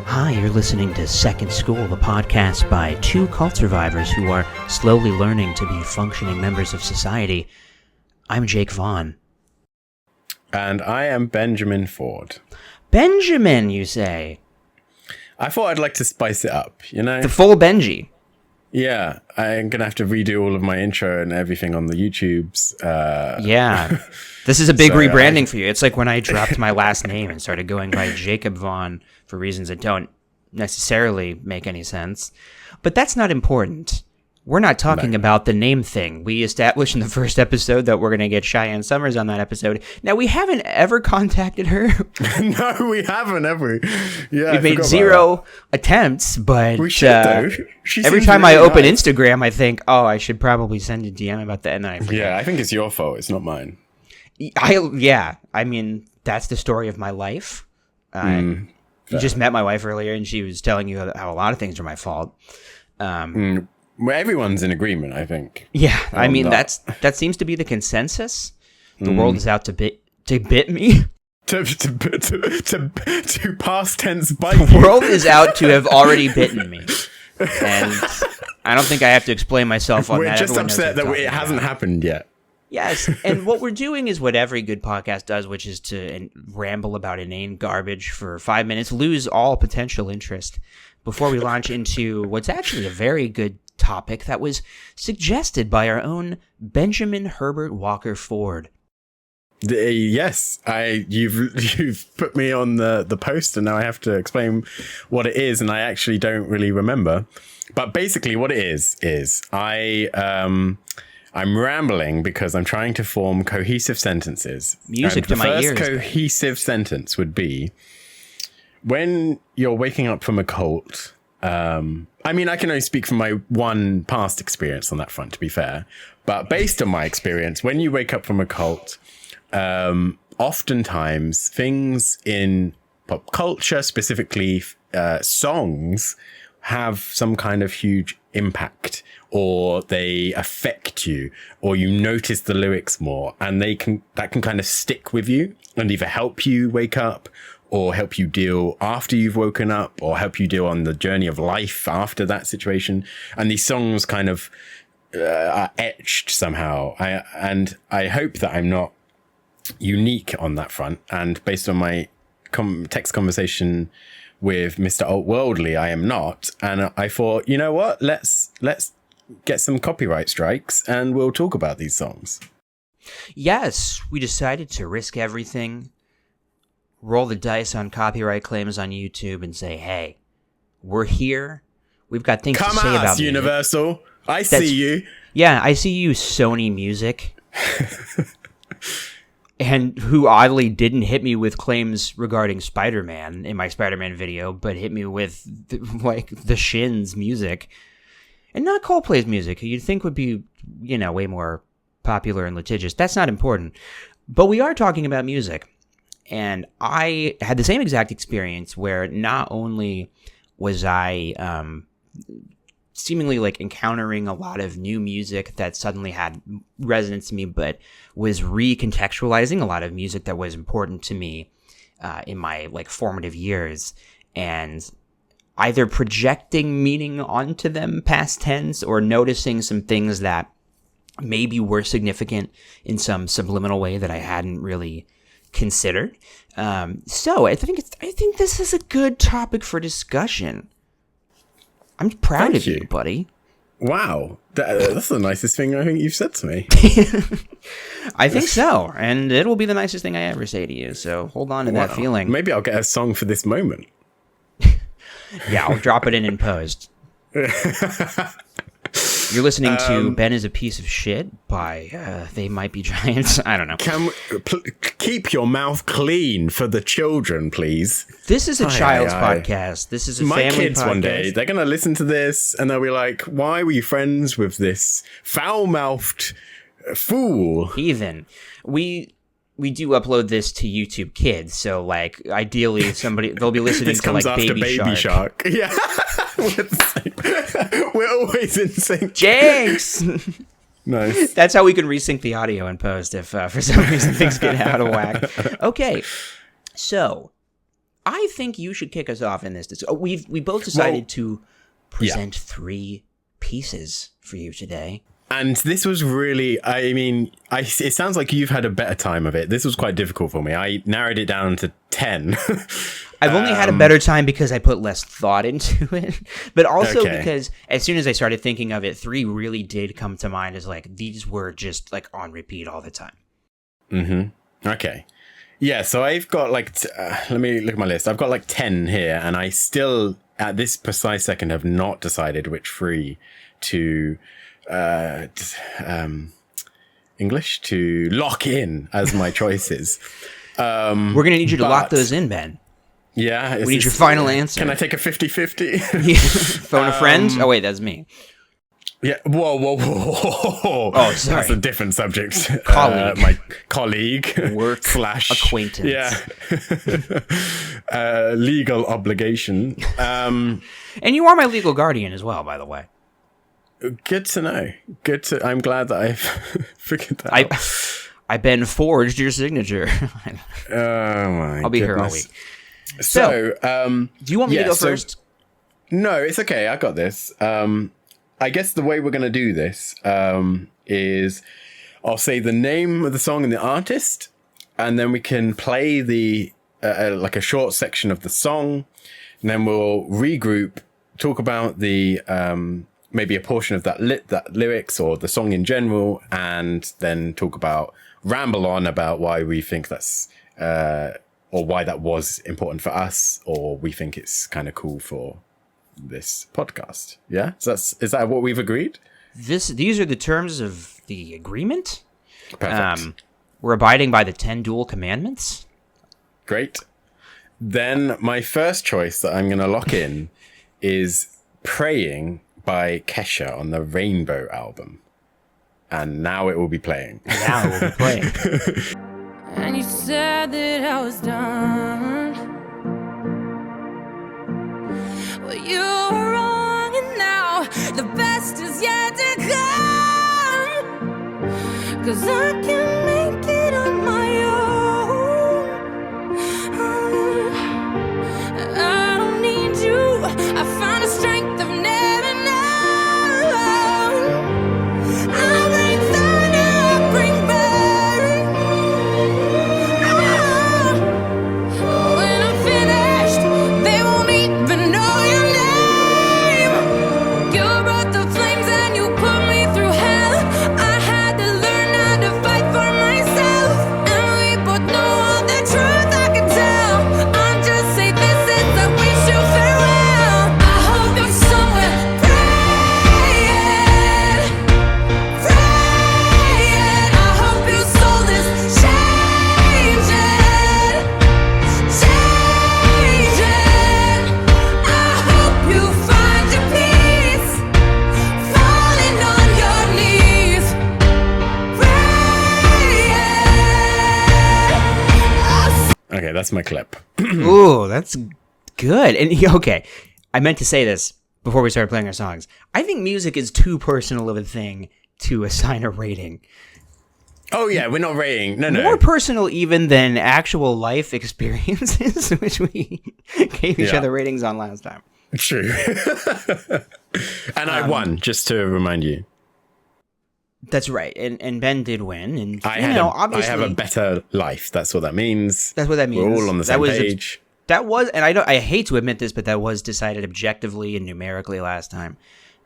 Hi, you're listening to Second School, the podcast by two cult survivors who are slowly learning to be functioning members of society. I'm Jake Vaughn. And I am Benjamin Ford. Benjamin, you say? I thought I'd like to spice it up, you know? The full Benji. Yeah, I'm going to have to redo all of my intro and everything on the YouTubes. Yeah, this is a big rebranding for you. It's like when I dropped my last name and started going by Jacob Vaughn for reasons that don't necessarily make any sense. But that's not important. We're not talking about the name thing. We established in the first episode that we're going to get Cheyenne Summers on that episode. Now, we haven't ever contacted her. No, we haven't, have we? Yeah, We've made zero attempts, but we should, though. Every time I open Instagram, I think, oh, I should probably send a DM about that, and then I forget. Yeah, I think it's your fault. It's not mine. I mean, that's the story of my life. You just met my wife earlier, and she was telling you how a lot of things are my fault. Well, everyone's in agreement, I think. Yeah, I mean, that seems to be the consensus. The world is out to bit me. To past tense bite. The world is out to have already bitten me. And I don't think I have to explain myself on that. We're just Everyone upset that it hasn't happened yet. Yes, and what we're doing is what every good podcast does, which is to ramble about inane garbage for 5 minutes, lose all potential interest before we launch into what's actually a very good topic that was suggested by our own Benjamin Herbert Walker Ford. Yes, you've put me on the post, and now I have to explain what it is, and I actually don't really remember. But basically, what it is I'm rambling because I'm trying to form cohesive sentences. Music to my ears. The first cohesive sentence would be, when you're waking up from a cult. I mean, I can only speak from my one past experience on that front, to be fair. But based on my experience, when you wake up from a cult, oftentimes things in pop culture, specifically songs, have some kind of huge impact, or they affect you, or you notice the lyrics more, and that can kind of stick with you and either help you wake up, or help you deal after you've woken up, or help you deal on the journey of life after that situation. And these songs kind of are etched somehow. I hope that I'm not unique on that front. And based on my text conversation with Mr. Altworldly, I am not. And I thought, you know what? Let's get some copyright strikes, and we'll talk about these songs. Yes, we decided to risk everything, roll the dice on copyright claims on YouTube, and say, hey, we're here. We've got things to say about Come on, Universal. I see you. Yeah, I see you, Sony Music. And who oddly didn't hit me with claims regarding Spider-Man in my Spider-Man video, but hit me with, the Shins music. And not Coldplay's music, who you'd think would be, way more popular and litigious. That's not important. But we are talking about music. And I had the same exact experience where not only was I seemingly encountering a lot of new music that suddenly had resonance to me, but was recontextualizing a lot of music that was important to me in my formative years, and either projecting meaning onto them past tense, or noticing some things that maybe were significant in some subliminal way that I hadn't really considered. So I think this is a good topic for discussion. I'm proud of you, buddy. Wow. That's the nicest thing I think you've said to me. I think so. And it will be the nicest thing I ever say to you. So hold on to that feeling. Maybe I'll get a song for this moment. Yeah, I'll drop it in post. You're listening to Ben is a Piece of Shit by They Might Be Giants. I don't know. Keep your mouth clean for the children, please. This is a child's podcast. This is a family podcast. My kids one day, they're going to listen to this and they'll be like, why were you friends with this foul-mouthed fool? Heathen. We do upload this to YouTube Kids, so ideally they'll be listening this comes to after Baby Shark. Yeah. We're always in sync. Jinx! Nice. That's how we can resync the audio and post if for some reason things get out of whack. Okay, so I think you should kick us off in this. We both decided to present 3 pieces for you today. And this was really, I mean, it sounds like you've had a better time of it. This was quite difficult for me. I narrowed it down to 10. I've only had a better time because I put less thought into it, but also because as soon as I started thinking of it, 3 really did come to mind as like, these were just like on repeat all the time. Mm-hmm. Okay. Yeah, so I've got like, let me look at my list. I've got like 10 here, and I still, at this precise second, have not decided which 3 to English to lock in as my choices. We're going to need you to lock those in, Ben. Yeah. We need your final answer. Can I take a 50-50? Phone a friend? Oh, wait, that's me. Yeah. Whoa. Oh, sorry. That's a different subject. Colleague. My colleague. Work / acquaintance. Yeah. Legal obligation. And you are my legal guardian as well, by the way. Good to know. I'm glad that I've figured that out. I've been forged your signature. Oh my! I'll be here all week. So, do you want me to go first? No, it's okay. I got this. I guess the way we're going to do this is I'll say the name of the song and the artist, and then we can play the like a short section of the song, and then we'll regroup, talk about the maybe a portion of that lyrics or the song in general, and then ramble on about why we think that's or why that was important for us, or we think it's kind of cool for this podcast. Yeah, so is that what we've agreed? These are the terms of the agreement. Perfect. We're abiding by the 10 dual commandments. Great. Then my first choice that I'm going to lock in is Praying by Kesha on the Rainbow album. And now it will be playing. And you said that I was done. Well, you were wrong, and now the best is yet to come. 'Cause I can make it on my own. I don't need you. I found a strength I've never known. I'll bring thunder, I'll bring burn. When I'm finished, they won't even know your name. You brought the flames and you put me through hell. I had to learn how to fight for myself. And we both know all the truth I can tell. I'll just say this is I wish you farewell. I hope you're somewhere praying. I hope your soul is changing. I hope you find your peace, falling on your knees, praying. Okay, that's my clip. Ooh, that's good. And okay, I meant to say this before we started playing our songs. I think music is too personal of a thing to assign a rating. Oh yeah, we're not rating. No. More personal even than actual life experiences, which we gave each other ratings on last time. True. And I won, just to remind you. That's right. And Ben did win. And I have a better life. That's what that means. That's what that means. We're all on the same page. That was, and I hate to admit this, but that was decided objectively and numerically last time,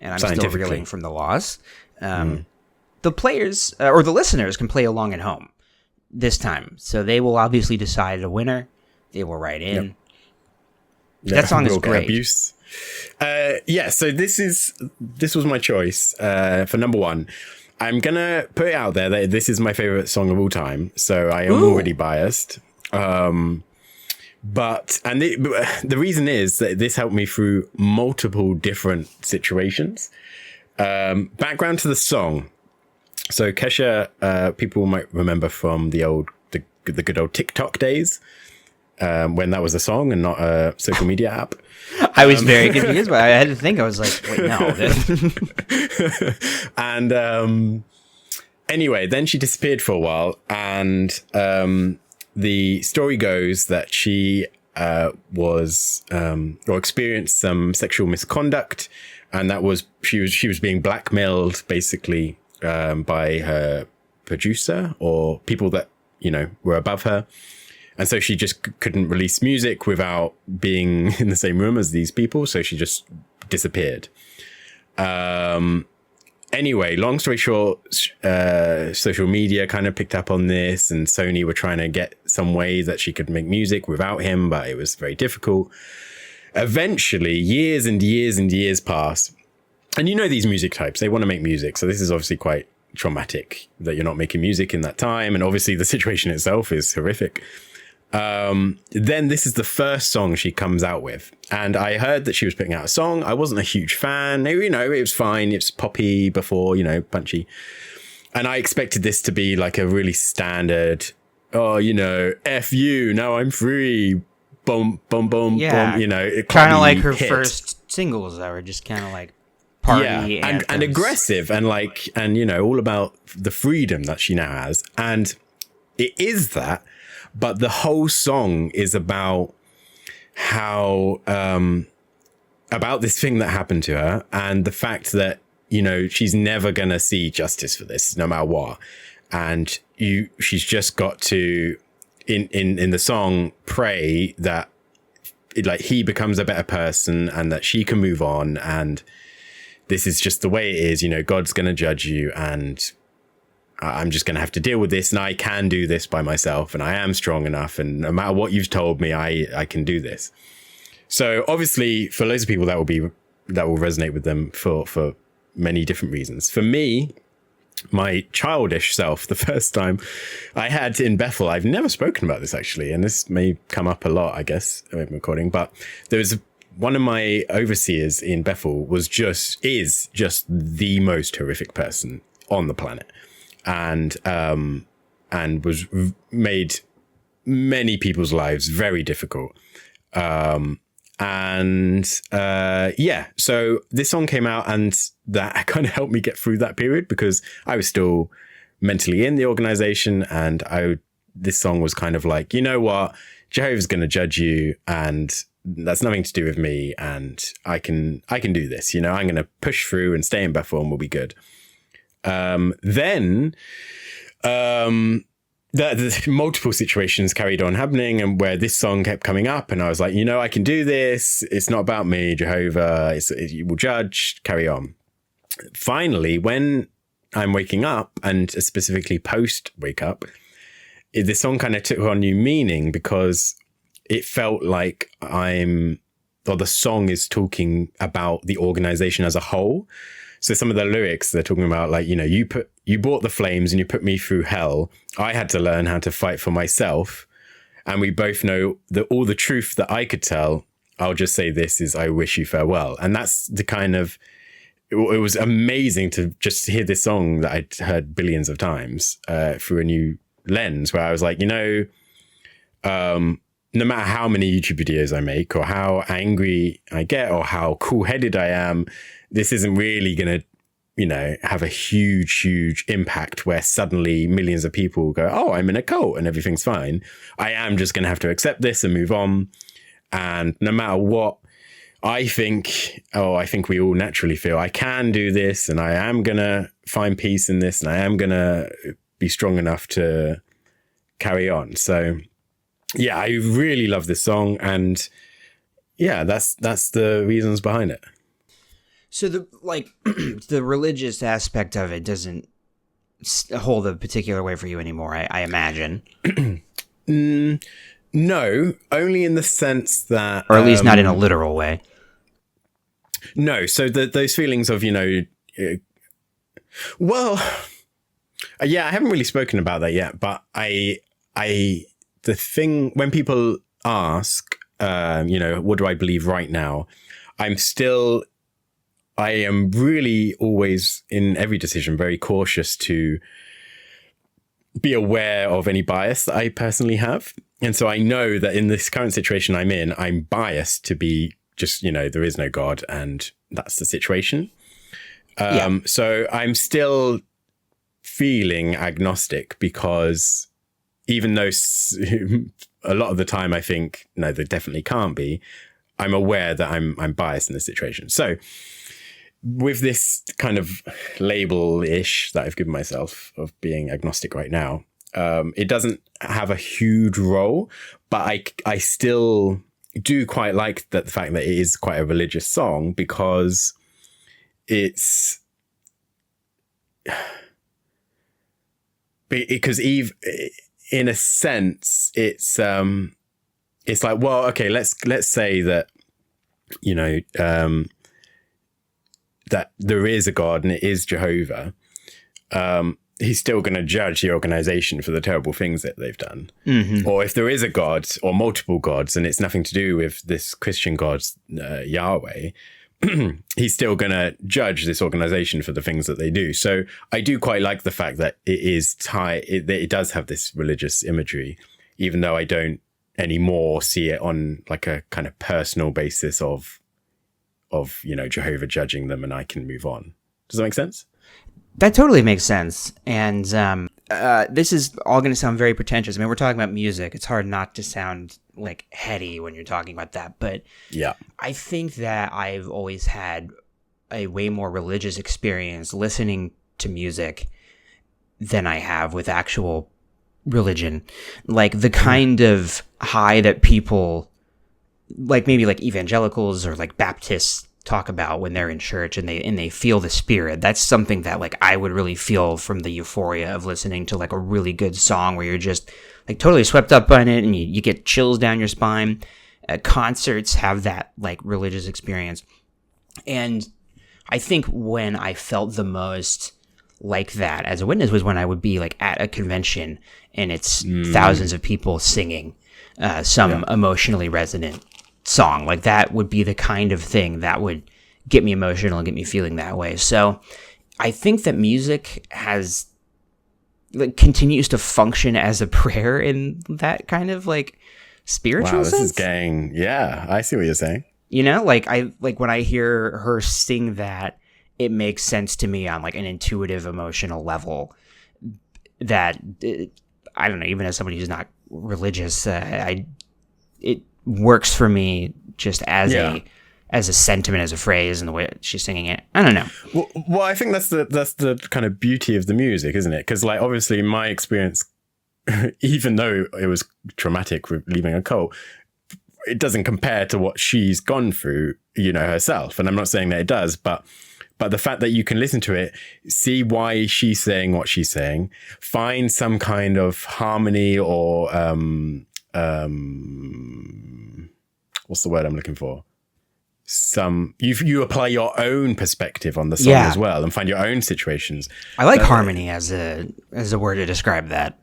and I'm still reeling from the loss. The players or the listeners can play along at home this time, so they will obviously decide a winner. They will write in. Yep. That song is great. Abuse. So this was my choice for number 1. I'm gonna put it out there that this is my favorite song of all time, so I am already biased. But the reason is that this helped me through multiple different situations. Background to the song. So Kesha, people might remember from the good old TikTok days, when that was a song and not a social media app. I was very confused, but I had to think. I was like, wait, no. And anyway, then she disappeared for a while, and the story goes that she was or experienced some sexual misconduct, and that was she was being blackmailed basically by her producer or people that were above her, and so she just couldn't release music without being in the same room as these people, so she just disappeared. Anyway, long story short, social media kind of picked up on this, and Sony were trying to get some way that she could make music without him, but it was very difficult. Eventually, years and years and years pass, and these music types, they want to make music, so this is obviously quite traumatic that you're not making music in that time, and obviously the situation itself is horrific. Then this is the first song she comes out with, and I heard that she was putting out a song. I wasn't a huge fan. It was fine. It's poppy before, punchy. And I expected this to be like a really standard, F you, now I'm free. Boom, boom, boom, yeah, boom, kind of like her hit. first singles that were just kind of like party and aggressive and all about the freedom that she now has. And it is that. But the whole song is about how, about this thing that happened to her and the fact that, she's never going to see justice for this, no matter what. And she's just got to, in the song, pray that he becomes a better person and that she can move on. And this is just the way it is, God's going to judge you, and I'm just going to have to deal with this, and I can do this by myself, and I am strong enough, and no matter what you've told me, I can do this. So obviously for loads of people that will resonate with them for many different reasons. For me, my childish self, the first time I had in Bethel, I've never spoken about this actually, and this may come up a lot, I guess, when I'm recording, but there was one of my overseers in Bethel is just the most horrific person on the planet. And made many people's lives very difficult. So this song came out, and that kind of helped me get through that period because I was still mentally in the organization, and this song was kind of like, you know what, Jehovah's going to judge you, and that's nothing to do with me, and I can do this. I'm going to push through and stay in Bethel, and we'll be good. Then the multiple situations carried on happening, and where this song kept coming up, and I was like, I can do this. It's not about me, Jehovah. You will judge. Carry on. Finally, when I'm waking up, and specifically post wake up, the song kind of took on new meaning because it felt like the song is talking about the organization as a whole. So some of the lyrics, they're talking about like, you brought the flames and you put me through hell. I had to learn how to fight for myself. And we both know that all the truth that I could tell, I'll just say this is, I wish you farewell. And that's the kind of, it was amazing to just hear this song that I'd heard billions of times through a new lens, where I was like, no matter how many YouTube videos I make or how angry I get or how cool-headed I am, this isn't really going to, have a huge impact where suddenly millions of people go, oh, I'm in a cult and everything's fine. I am just going to have to accept this and move on. And no matter what I think we all naturally feel, I can do this, and I am going to find peace in this, and I am going to be strong enough to carry on. So yeah, I really love this song, and yeah, that's the reasons behind it. So the religious aspect of it doesn't hold a particular way for you anymore, I imagine. No, only in the sense that, or at least not in a literal way. No, so those feelings of I haven't really spoken about that yet, but the thing when people ask, what do I believe right now? I am really always in every decision very cautious to be aware of any bias that I personally have. And so I know that in this current situation I'm in, I'm biased to be just, there is no God, and that's the situation. So I'm still feeling agnostic because even though a lot of the time I think, no, they definitely can't be, I'm aware that I'm biased in this situation. So with this kind of label-ish that I've given myself of being agnostic right now, it doesn't have a huge role, but I still do quite like the fact that it is quite a religious song, because it's because Eve, in a sense, it's like, well, okay, let's say that, you know, that there is a God and it is Jehovah. He's still going to judge the organization for the terrible things that they've done. Mm-hmm. Or if there is a God or multiple gods and it's nothing to do with this Christian God, Yahweh, he's still going to judge this organization for the things that they do. So I do quite like the fact that it is it does have this religious imagery, even though I don't anymore see it on like a kind of personal basis of, you know, Jehovah judging them and I can move on. Does that make sense? That totally makes sense. And this is all going to sound very pretentious. I mean, we're talking about music. It's hard not to sound like heady when you're talking about that. But yeah, I think that I've always had a way more religious experience listening to music than I have with actual religion. Like the kind of high that people, like maybe like evangelicals or like Baptists, talk about when they're in church and they feel the spirit. That's something that like I would really feel from the euphoria of listening to like a really good song where you're just like totally swept up by it and you get chills down your spine. Concerts have that like religious experience. And I think when I felt the most like that as a witness was when I would be like at a convention and it's thousands of people singing some emotionally resonant song. Like that would be the kind of thing that would get me emotional and get me feeling that way. So I think that music has like continues to function as a prayer in that kind of like spiritual sense. This is getting, yeah, I see what you're saying. You know, like when I hear her sing that, it makes sense to me on like an intuitive emotional level that I don't know, even as somebody who's not religious, it works for me just as a sentiment, as a phrase, and the way she's singing it. I don't know. Well, I think that's the kind of beauty of the music, isn't it? Because like obviously my experience, even though it was traumatic with leaving a cult, it doesn't compare to what she's gone through, you know, herself. And I'm not saying that it does, but the fact that you can listen to it, see why she's saying what she's saying, find some kind of harmony or what's the word I'm looking for? You apply your own perspective on the song as well and find your own situations. I like harmony as a word to describe that.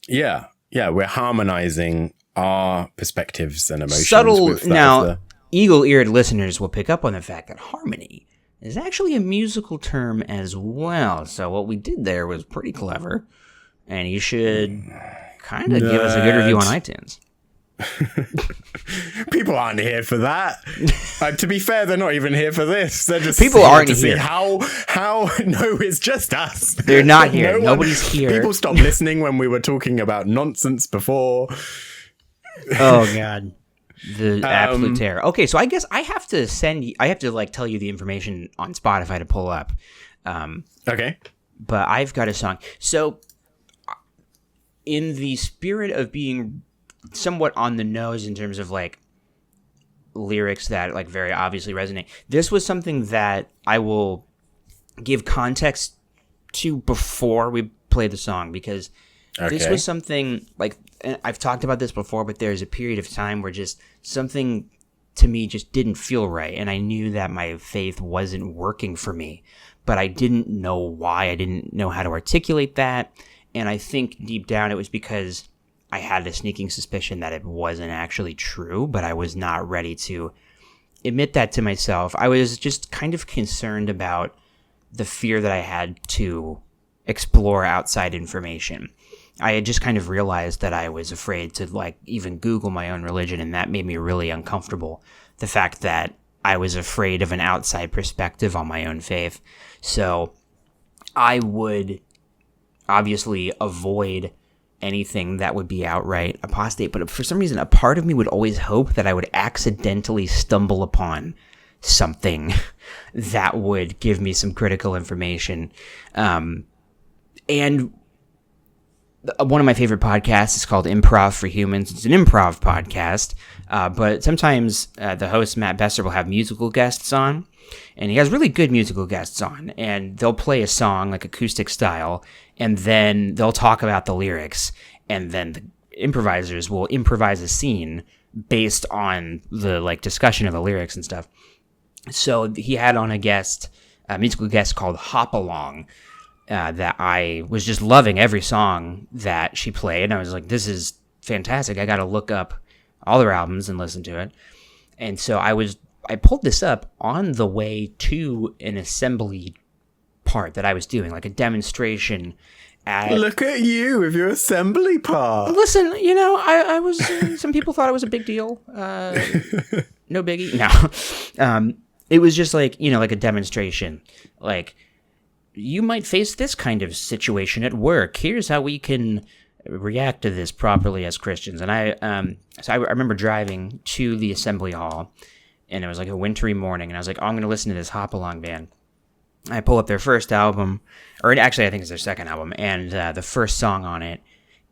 Yeah, we're harmonizing our perspectives and emotions. Subtle. Now, eagle-eared listeners will pick up on the fact that harmony is actually a musical term as well. So what we did there was pretty clever, and you should kind of give us a good review on iTunes. People aren't here for that. To be fair, they're not even here for this. They're just people aren't here. How? No, it's just us. They're not here. Nobody's here. People stopped listening when we were talking about nonsense before. Oh God, the absolute terror. Okay, so I guess I have to like tell you the information on Spotify to pull up. Okay, but I've got a song. So, in the spirit of being somewhat on the nose in terms of like lyrics that like very obviously resonate, this was something that I will give context to before we play the song, because this was something like, I've talked about this before, but there's a period of time where just something to me just didn't feel right, and I knew that my faith wasn't working for me, but I didn't know why. I didn't know how to articulate that, and I think deep down it was because I had a sneaking suspicion that it wasn't actually true, but I was not ready to admit that to myself. I was just kind of concerned about the fear that I had to explore outside information. I had just kind of realized that I was afraid to like even Google my own religion, and that made me really uncomfortable. The fact that I was afraid of an outside perspective on my own faith. So I would obviously avoid anything that would be outright apostate, but for some reason, a part of me would always hope that I would accidentally stumble upon something that would give me some critical information. And one of my favorite podcasts is called Improv for Humans. It's an improv podcast, but sometimes the host, Matt Besser, will have musical guests on, and he has really good musical guests on, and they'll play a song, like acoustic style, and then they'll talk about the lyrics, and then the improvisers will improvise a scene based on the like discussion of the lyrics and stuff. So he had on a musical guest called Hop Along, that I was just loving every song that she played. And I was like, this is fantastic. I got to look up all their albums and listen to it. And so I pulled this up on the way to an assembly part that I was doing, like a demonstration. Look at you with your assembly part. Listen, I was, some people thought it was a big deal. No biggie. No. It was just like, like a demonstration. Like, you might face this kind of situation at work. Here's how we can react to this properly as Christians. And I remember driving to the assembly hall, and it was like a wintry morning, and I was like, I'm going to listen to this Hop Along band. I pull up their first album, or actually I think it's their second album, and the first song on it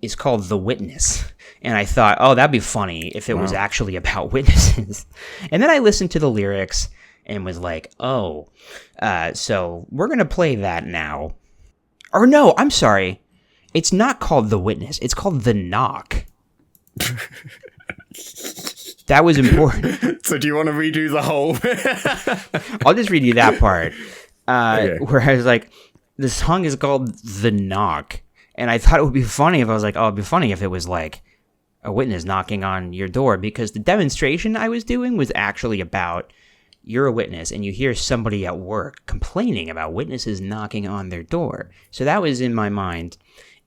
is called The Witness. And I thought, oh, that'd be funny if it was actually about witnesses. And then I listened to the lyrics and was like, oh, so we're going to play that now. Or no, I'm sorry. It's not called The Witness. It's called The Knock. That was important. So do you want to redo the whole? I'll just read you that part. Okay. Where I was like, the song is called The Knock. And I thought it would be funny if I was like, oh, it'd be funny if it was like a witness knocking on your door. Because the demonstration I was doing was actually about, you're a witness and you hear somebody at work complaining about witnesses knocking on their door. So that was in my mind.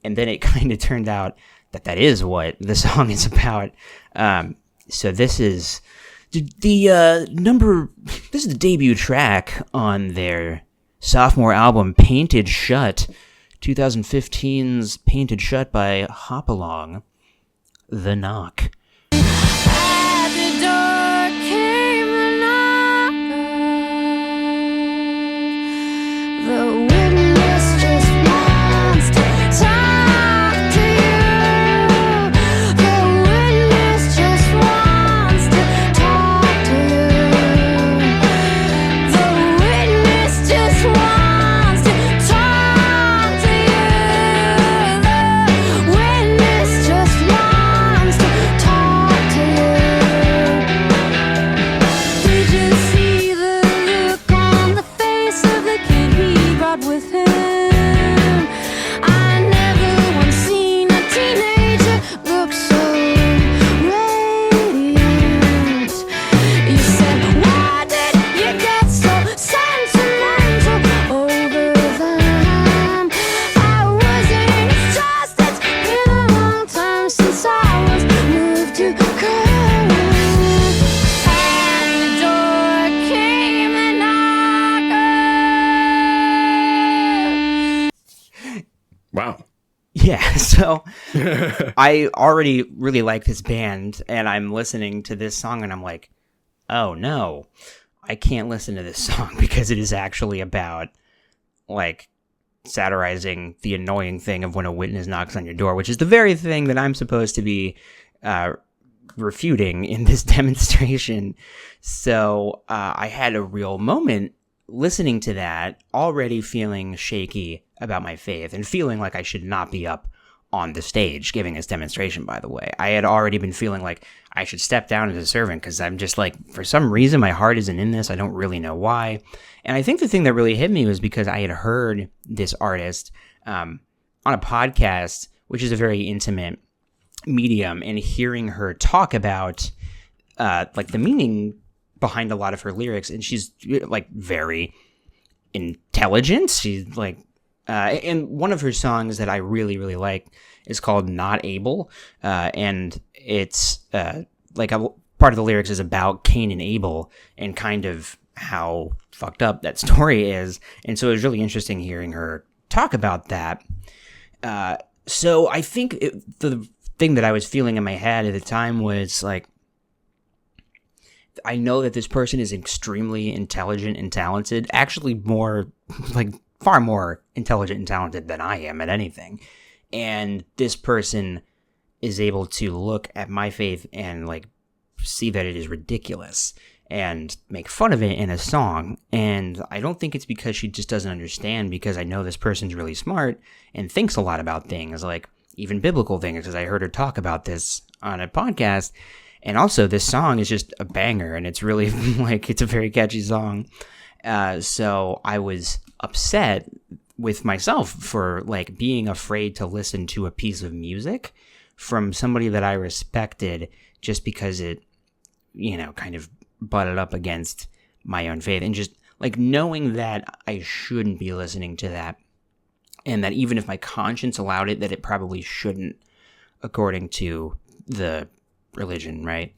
And then it kind of turned out that is what the song is about. So this is the debut track on their sophomore album, Painted Shut, 2015's Painted Shut by Hop Along, The Knock. At the door came the knocker. The witness just wants to talk to you. The witness just wants to talk to you. The witness just wants to talk to you. The witness just wants to talk to you. Did you see the look on the face of the kid he brought with him? I never once seen a teenager look so radiant. You said, why did you get so sentimental over them? I wasn't just, it's been a long time since I was moved to curve. At the door came the knocker. Wow. Yeah, so I already really like this band, and I'm listening to this song, and I'm like, oh no, I can't listen to this song because it is actually about, like, satirizing the annoying thing of when a witness knocks on your door, which is the very thing that I'm supposed to be refuting in this demonstration. So I had a real moment listening to that, already feeling shaky about my faith and feeling like I should not be up on the stage giving this demonstration, by the way. I had already been feeling like I should step down as a servant because I'm just like, for some reason, my heart isn't in this. I don't really know why. And I think the thing that really hit me was because I had heard this artist on a podcast, which is a very intimate medium, and hearing her talk about like the meaning behind a lot of her lyrics. And she's like very intelligent. She's like, and one of her songs that I really, really like is called Not Able. And it's like a part of the lyrics is about Cain and Abel and kind of how fucked up that story is. And so it was really interesting hearing her talk about that. So I think the thing that I was feeling in my head at the time was like, I know that this person is extremely intelligent and talented, actually more, like far more intelligent and talented than I am at anything. And this person is able to look at my faith and like see that it is ridiculous and make fun of it in a song. And I don't think it's because she just doesn't understand, because I know this person's really smart and thinks a lot about things, like even biblical things, because I heard her talk about this on a podcast. And also this song is just a banger, and it's really like, it's a very catchy song. So I was upset with myself for like being afraid to listen to a piece of music from somebody that I respected just because it, you know, kind of butted up against my own faith, and just like knowing that I shouldn't be listening to that, and that even if my conscience allowed it, that it probably shouldn't according to the religion, right?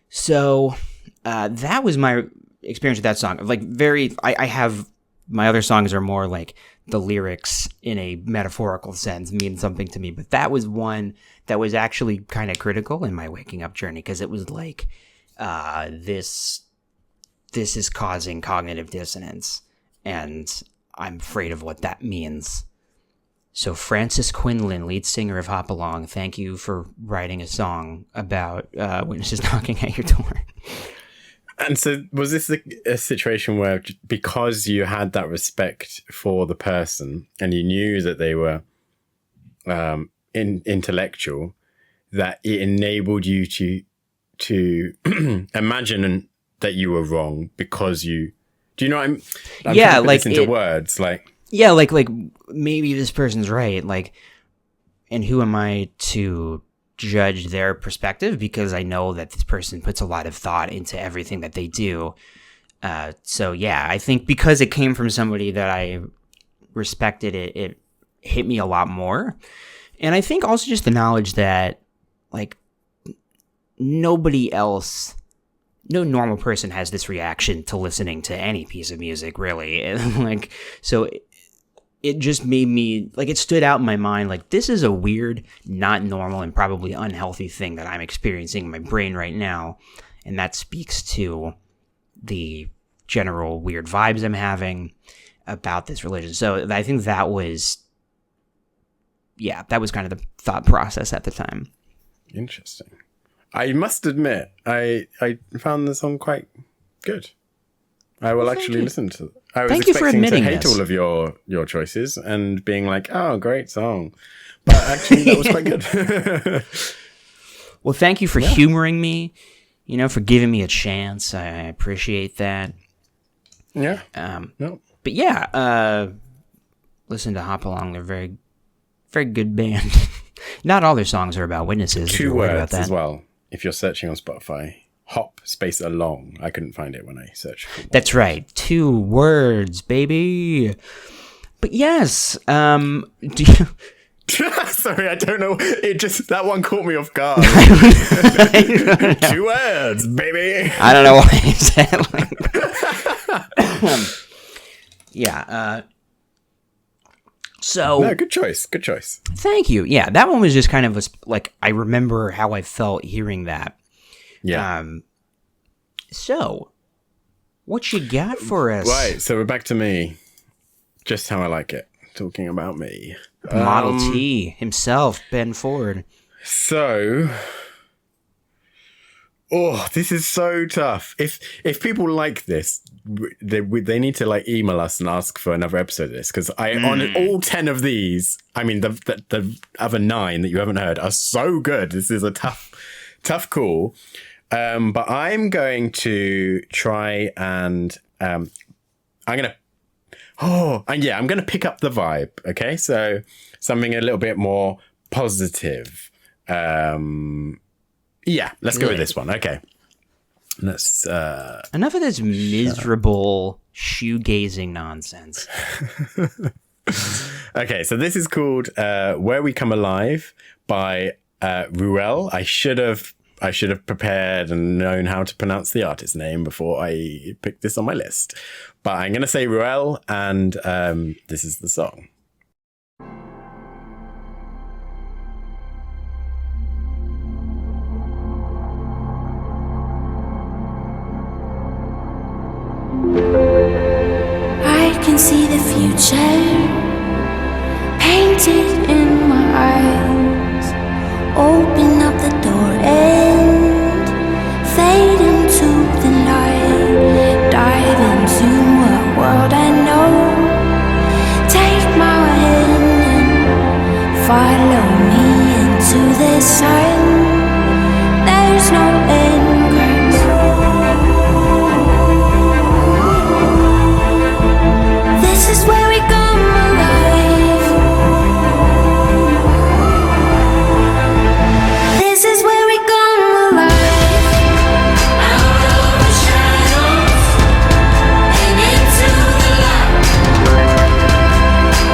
So that was my experience with that song. Like I have, my other songs are more like the lyrics in a metaphorical sense mean something to me, but that was one that was actually kind of critical in my waking up journey, because it was like, this is causing cognitive dissonance, and I'm afraid of what that means. So Francis Quinlan, lead singer of Hop Along, thank you for writing a song about witnesses knocking at your door. And so was this a situation where, because you had that respect for the person and you knew that they were intellectual, that it enabled you to imagine that you were wrong because do you know what I'm yeah, trying to put like this into words, like, yeah, like maybe this person's right, like, and who am I to judge their perspective, because I know that this person puts a lot of thought into everything that they do. So yeah, I think because it came from somebody that I respected, it hit me a lot more. And I think also just the knowledge that like no normal person has this reaction to listening to any piece of music, really. And like, so it just made me, like, it stood out in my mind, like, this is a weird, not normal, and probably unhealthy thing that I'm experiencing in my brain right now. And that speaks to the general weird vibes I'm having about this religion. So I think that was kind of the thought process at the time. Interesting. I must admit, I found the song quite good. I will actually listen to it. I was expecting to hate all of your choices and being like, oh, great song. But actually, that was quite good. Well, thank you for humoring me, for giving me a chance. I appreciate that. Yeah. No. But yeah, listen to Hop Along. They're very, very good band. Not all their songs are about witnesses. 2 words as well. If you're searching on Spotify, hop space along. I couldn't find it when I searched. That's right. 2 words, baby. But yes, do you... Sorry, I don't know. That one caught me off guard. 2 words, baby. I don't know why I said it like yeah. So no, good choice. Good choice. Thank you. Yeah, that one was just kind of like, I remember how I felt hearing that. Yeah. So, what you got for us? Right. So we're back to me. Just how I like it. Talking about me. Model T himself, Ben Ford. So, this is so tough. If people like this, they need to like email us and ask for another episode of this, because on all 10 of these, I mean the other 9 that you haven't heard are so good. This is a tough call. But I'm going to try and I'm going to pick up the vibe. Okay, so something a little bit more positive. Let's go with this one. Okay. Let's enough of this miserable shoegazing nonsense. Okay, so this is called Where We Come Alive by Ruelle. I should have prepared and known how to pronounce the artist's name before I picked this on my list. But I'm going to say Ruelle, and this is the song. I can see the future painted in my eyes. Open up the door and fade into the light. Dive into a world I know. Take my hand and follow me into the sun. There's no end, Grace. This is where we come alive. This is where we come alive. Out of the shadows and into the light.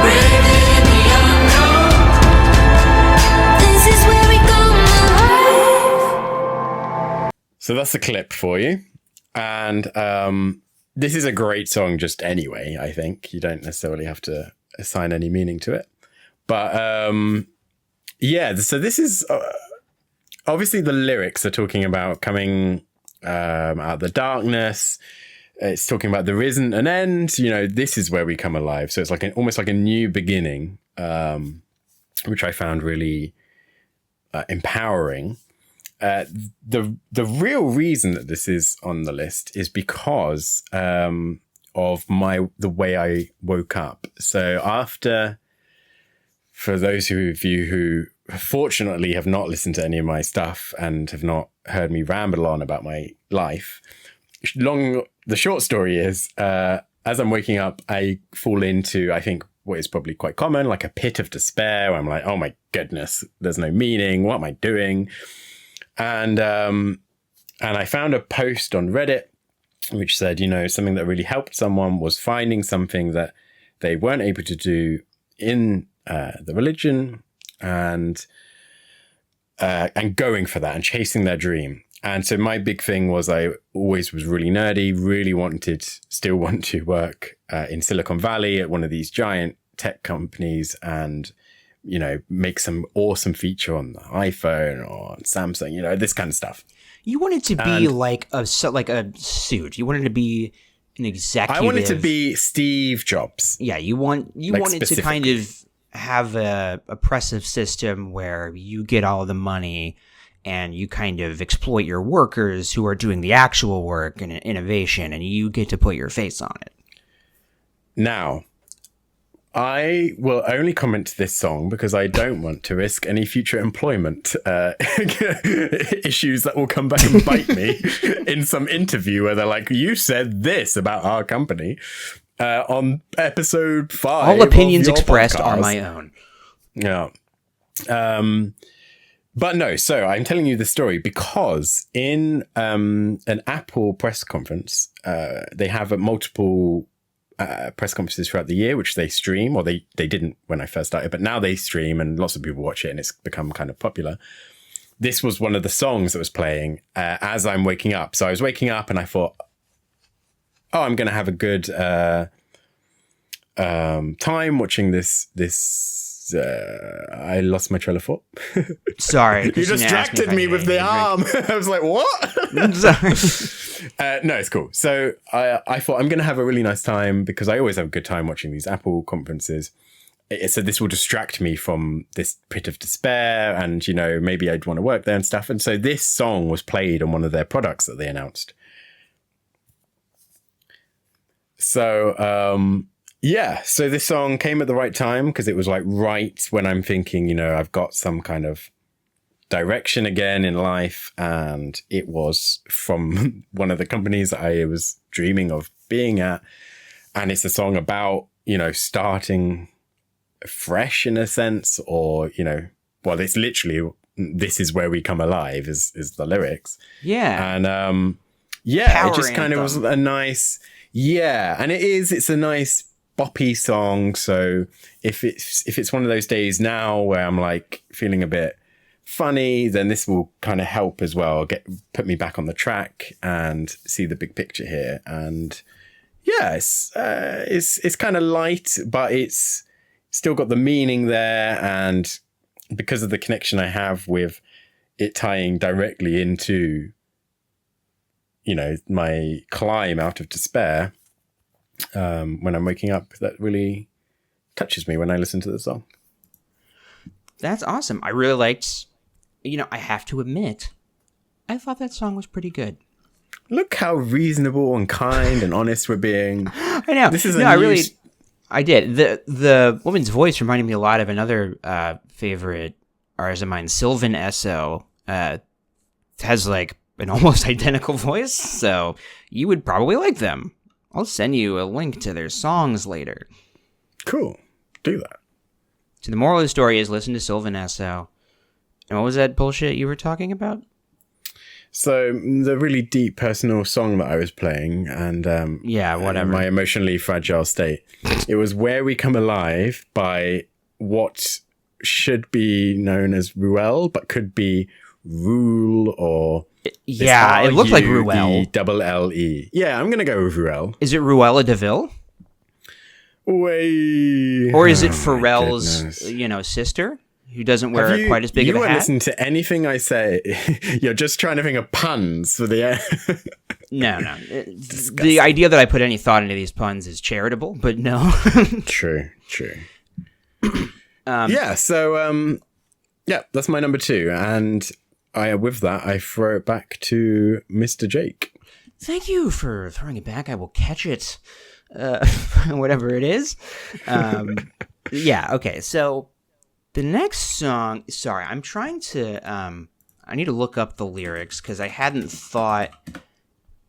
Brave in the unknown. This is where we come alive. So that's the clip for you. And this is a great song just anyway, I think. You don't necessarily have to assign any meaning to it. But yeah, so this is obviously the lyrics are talking about coming out of the darkness. It's talking about there isn't an end. You know, this is where we come alive. So it's like almost like a new beginning, which I found really empowering. The real reason that this is on the list is because of the way I woke up. So for those of you who fortunately have not listened to any of my stuff and have not heard me ramble on about my life, the short story is, as I'm waking up, I fall into, I think, what is probably quite common, like a pit of despair, where I'm like, oh my goodness, there's no meaning. What am I doing? And I found a post on Reddit which said, you know, something that really helped someone was finding something that they weren't able to do in the religion and going for that and chasing their dream. And so my big thing was I always was really nerdy, really still want to work in Silicon Valley at one of these giant tech companies and, you know, make some awesome feature on the iPhone or on Samsung, you know, this kind of stuff. You wanted to be like a suit. You wanted to be an executive. I wanted to be Steve Jobs. Yeah, you wanted to kind of have a oppressive system where you get all the money and you kind of exploit your workers who are doing the actual work and innovation, and you get to put your face on it. Now, I will only comment to this song because I don't want to risk any future employment issues that will come back and bite me in some interview where they're like, you said this about our company on episode 5. All opinions expressed podcast. are my own. Yeah. But no, so I'm telling you the story because in an Apple press conference, they have multiple press conferences throughout the year, which they stream, or they didn't when I first started, but now they stream and lots of people watch it and it's become kind of popular. This was one of the songs that was playing as I'm waking up. So I was waking up and I thought, oh, I'm going to have a good time watching this. I lost my trail of thought. Sorry. You distracted me with the arm. I was like, what? Sorry. No, it's cool. So I thought I'm going to have a really nice time because I always have a good time watching these Apple conferences. So this will distract me from this pit of despair and, you know, maybe I'd want to work there and stuff. And so this song was played on one of their products that they announced. So, yeah, so this song came at the right time because it was like right when I'm thinking, you know, I've got some kind of direction again in life. And it was from one of the companies that I was dreaming of being at. And it's a song about, you know, starting fresh in a sense, or, you know, well, it's literally, this is where we come alive is the lyrics. Yeah. And yeah, Power it just kind of anthem. was a nice, yeah. And it's a nice boppy song. So if it's one of those days now where I'm like feeling a bit funny, then this will kind of help as well, put me back on the track and see the big picture here. And yeah, it's kind of light, but it's still got the meaning there. And because of the connection I have with it tying directly into my climb out of despair when I'm waking up. That really touches me when I listen to the song. That's awesome. I really liked, I have to admit, I thought that song was pretty good. Look how reasonable and kind and honest we're being. I know. This is I did. The woman's voice reminded me a lot of another favorite artist of mine, Sylvan Esso. Has like an almost identical voice, so you would probably like them. I'll send you a link to their songs later. Cool. Do that. So the moral of the story is listen to Sylvan Esso. And what was that bullshit you were talking about? So the really deep personal song that I was playing and whatever. My emotionally fragile state. It was Where We Come Alive by what should be known as Ruelle, but could be Rule or... Yeah, it looked like Ruelle. Ruelle. Yeah, I'm going to go with Ruelle. Is it Ruella DeVille? Way. Or is it Pharrell's, sister? Who doesn't wear quite as big of a hat? You won't listen to anything I say. You're just trying to think of puns for the... No. The idea that I put any thought into these puns is charitable, but no. True. So that's my number 2. And with that, I throw it back to Mr. Jake. Thank you for throwing it back. I will catch it, whatever it is. Okay, so... The next song, sorry, I'm trying to, I need to look up the lyrics because I hadn't thought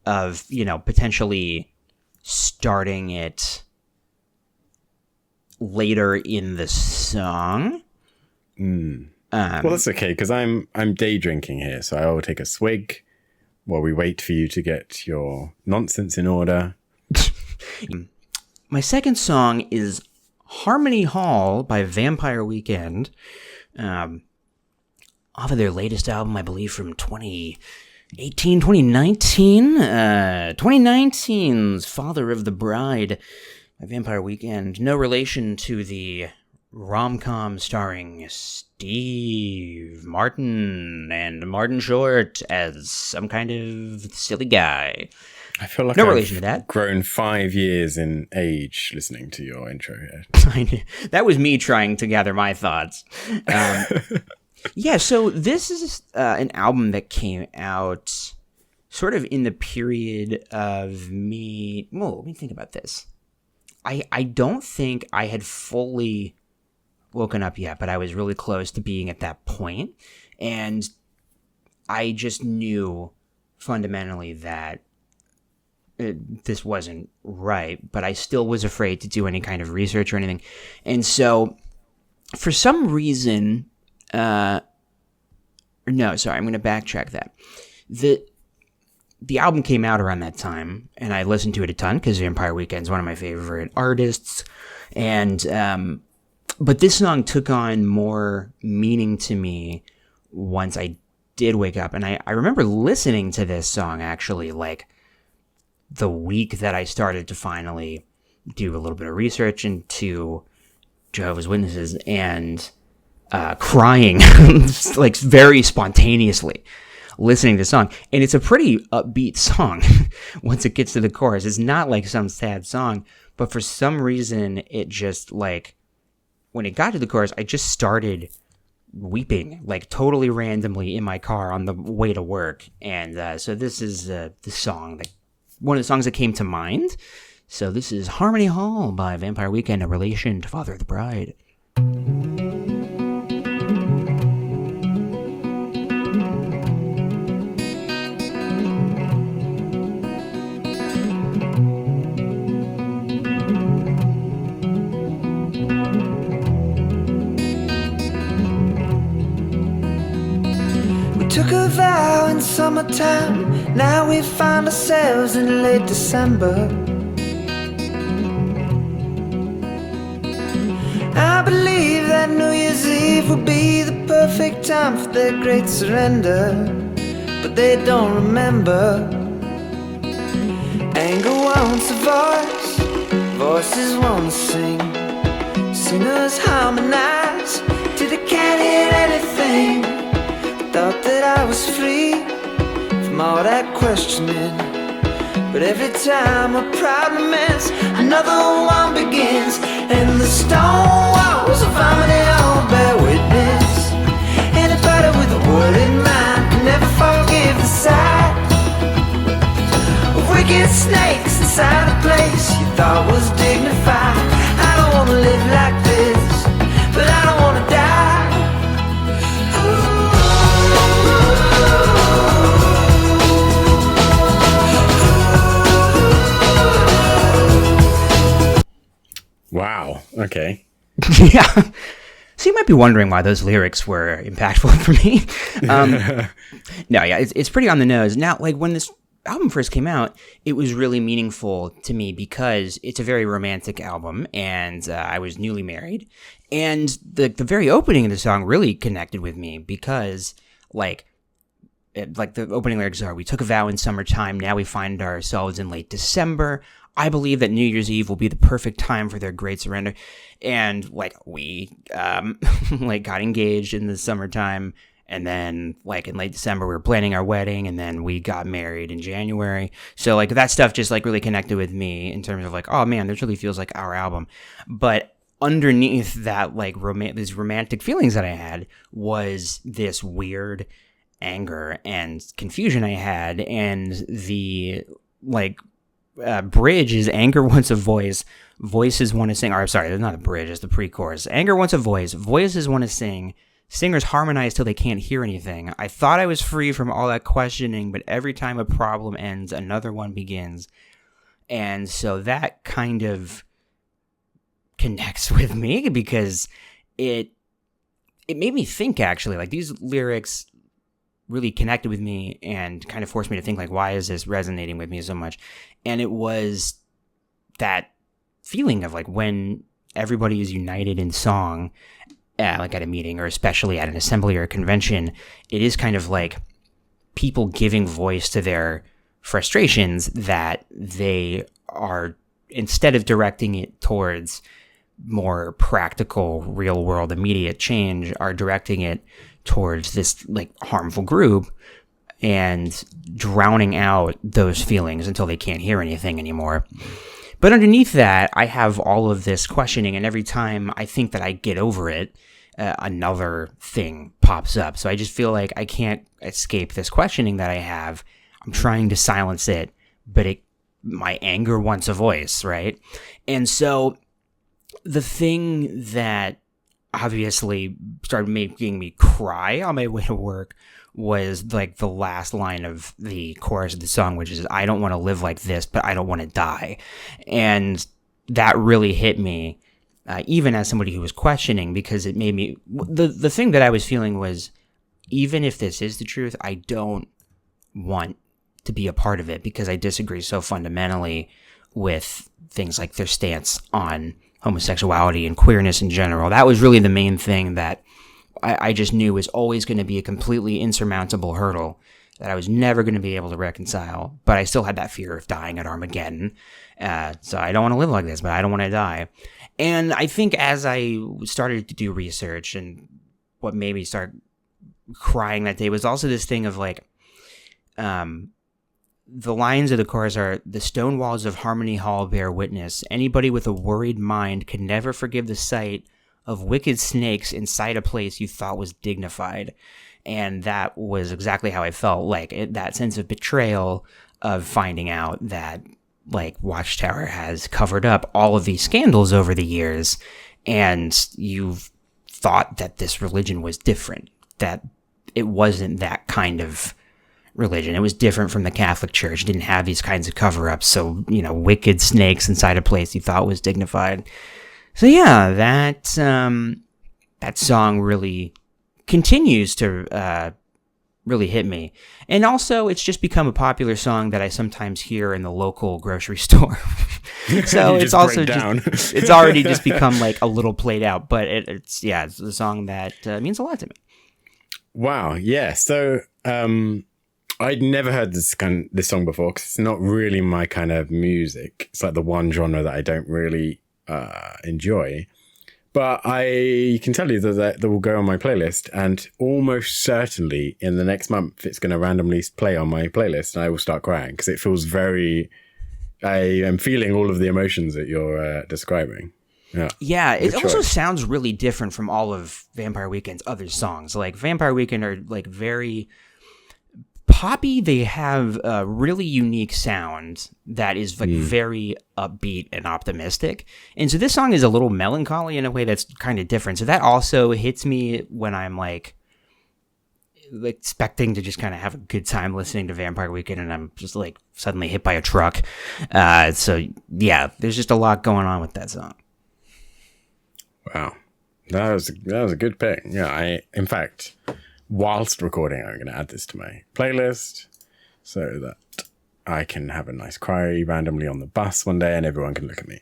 of, potentially starting it later in the song. Well, that's okay because I'm day drinking here, so I will take a swig while we wait for you to get your nonsense in order. My second song is Harmony Hall by Vampire Weekend, off of their latest album, I believe from 2018, 2019, 2019's Father of the Bride by Vampire Weekend. No relation to the rom-com starring Steve Martin and Martin Short as some kind of silly guy. I feel like no relation to that. Grown 5 years in age listening to your intro here. That was me trying to gather my thoughts. So this is an album that came out sort of in the period of me... Well, let me think about this. I don't think I had fully woken up yet, but I was really close to being at that point. And I just knew fundamentally that this wasn't right, but I still was afraid to do any kind of research or anything. And so for some reason, I'm going to backtrack that. The album came out around that time, and I listened to it a ton because Vampire Weekend's one of my favorite artists. And, but this song took on more meaning to me once I did wake up. And I remember listening to this song actually like the week that I started to finally do a little bit of research into Jehovah's Witnesses and crying like very spontaneously listening to the song. And it's a pretty upbeat song once it gets to the chorus. It's not like some sad song, but for some reason it just like when it got to the chorus, I just started weeping like totally randomly in my car on the way to work. And so this is the song that one of the songs that came to mind. So this is Harmony Hall by Vampire Weekend, a relation to Father of the Bride. We took a vow in summertime. Now we find ourselves in late December. I believe that New Year's Eve will be the perfect time for their great surrender. But they don't remember. Anger wants a voice, voices won't sing. Sinners harmonize till they can't hear anything. Thought that I was free from from all that questioning. But every time a problem ends, another one begins. And the stone walls of harmony all bear witness. Anybody with a word in mind can never forgive the sight of wicked snakes inside a place you thought was dignified. I don't wanna live like this, but I don't wanna die. Wow. Okay. Yeah. So you might be wondering why those lyrics were impactful for me. No, yeah, it's pretty on the nose. Now, like when this album first came out, it was really meaningful to me because it's a very romantic album, and I was newly married. And the very opening of the song really connected with me because, like the opening lyrics are, "We took a vow in summertime, now we find ourselves in late December. I believe that New Year's Eve will be the perfect time for their great surrender." And like we like got engaged in the summertime, and then like in late December we were planning our wedding, and then we got married in January. So like that stuff just like really connected with me in terms of like, oh man, this really feels like our album. But underneath that like these romantic feelings that I had was this weird anger and confusion I had, and the like bridge is anger wants a voice, voices want to sing. Or sorry, it's not a bridge, it's the pre-chorus. Anger wants a voice, voices want to sing, singers harmonize till they can't hear anything. I thought I was free from all that questioning, but every time a problem ends, another one begins. And so that kind of connects with me because it made me think, actually. Like these lyrics really connected with me and kind of forced me to think, like, why is this resonating with me so much? And it was that feeling of like when everybody is united in song, like at a meeting or especially at an assembly or a convention, it is kind of like people giving voice to their frustrations that they are, instead of directing it towards more practical, real world, immediate change, are directing it towards this like harmful group and drowning out those feelings until they can't hear anything anymore. But underneath that, I have all of this questioning, and every time I think that I get over it, another thing pops up. So I just feel like I can't escape this questioning that I have. I'm trying to silence it, but my anger wants a voice, right? And so the thing that obviously started making me cry on my way to work was like the last line of the chorus of the song, which is, "I don't want to live like this, but I don't want to die." And that really hit me, even as somebody who was questioning, because it made me, the thing that I was feeling was, even if this is the truth, I don't want to be a part of it because I disagree so fundamentally with things like their stance on homosexuality and queerness in general. That was really the main thing that I just knew was always going to be a completely insurmountable hurdle that I was never going to be able to reconcile. But I still had that fear of dying at Armageddon. So I don't want to live like this, but I don't want to die. And I think as I started to do research, and what made me start crying that day was also this thing of like, the lines of the chorus are, "The stone walls of Harmony Hall bear witness. Anybody with a worried mind could never forgive the sight of wicked snakes inside a place you thought was dignified." And that was exactly how I felt, like that sense of betrayal of finding out that like Watchtower has covered up all of these scandals over the years, and you've thought that this religion was different, that it wasn't that kind of religion. It was different from the Catholic Church. It didn't have these kinds of cover-ups. So, wicked snakes inside a place you thought was dignified. So yeah, that song really continues to really hit me. And also, it's just become a popular song that I sometimes hear in the local grocery store. So it's also just, it's already just become like a little played out. But it's a song that means a lot to me. Wow. Yeah. So I'd never heard this song before because it's not really my kind of music. It's like the one genre that I don't really enjoy. But I can tell you that will go on my playlist, and almost certainly in the next month, it's going to randomly play on my playlist, and I will start crying because it feels very. I am feeling all of the emotions that you're describing. Yeah, it Good also choice. sounds really different from all of Vampire Weekend's other songs. Like Vampire Weekend are like very poppy. They have a really unique sound that is like very upbeat and optimistic. And so this song is a little melancholy in a way that's kind of different. So that also hits me when I'm like expecting to just kind of have a good time listening to Vampire Weekend, and I'm just like suddenly hit by a truck. So yeah, there's just a lot going on with that song. Wow, that was a good pick. Yeah, in fact, whilst recording, I'm going to add this to my playlist so that I can have a nice cry randomly on the bus one day, and everyone can look at me.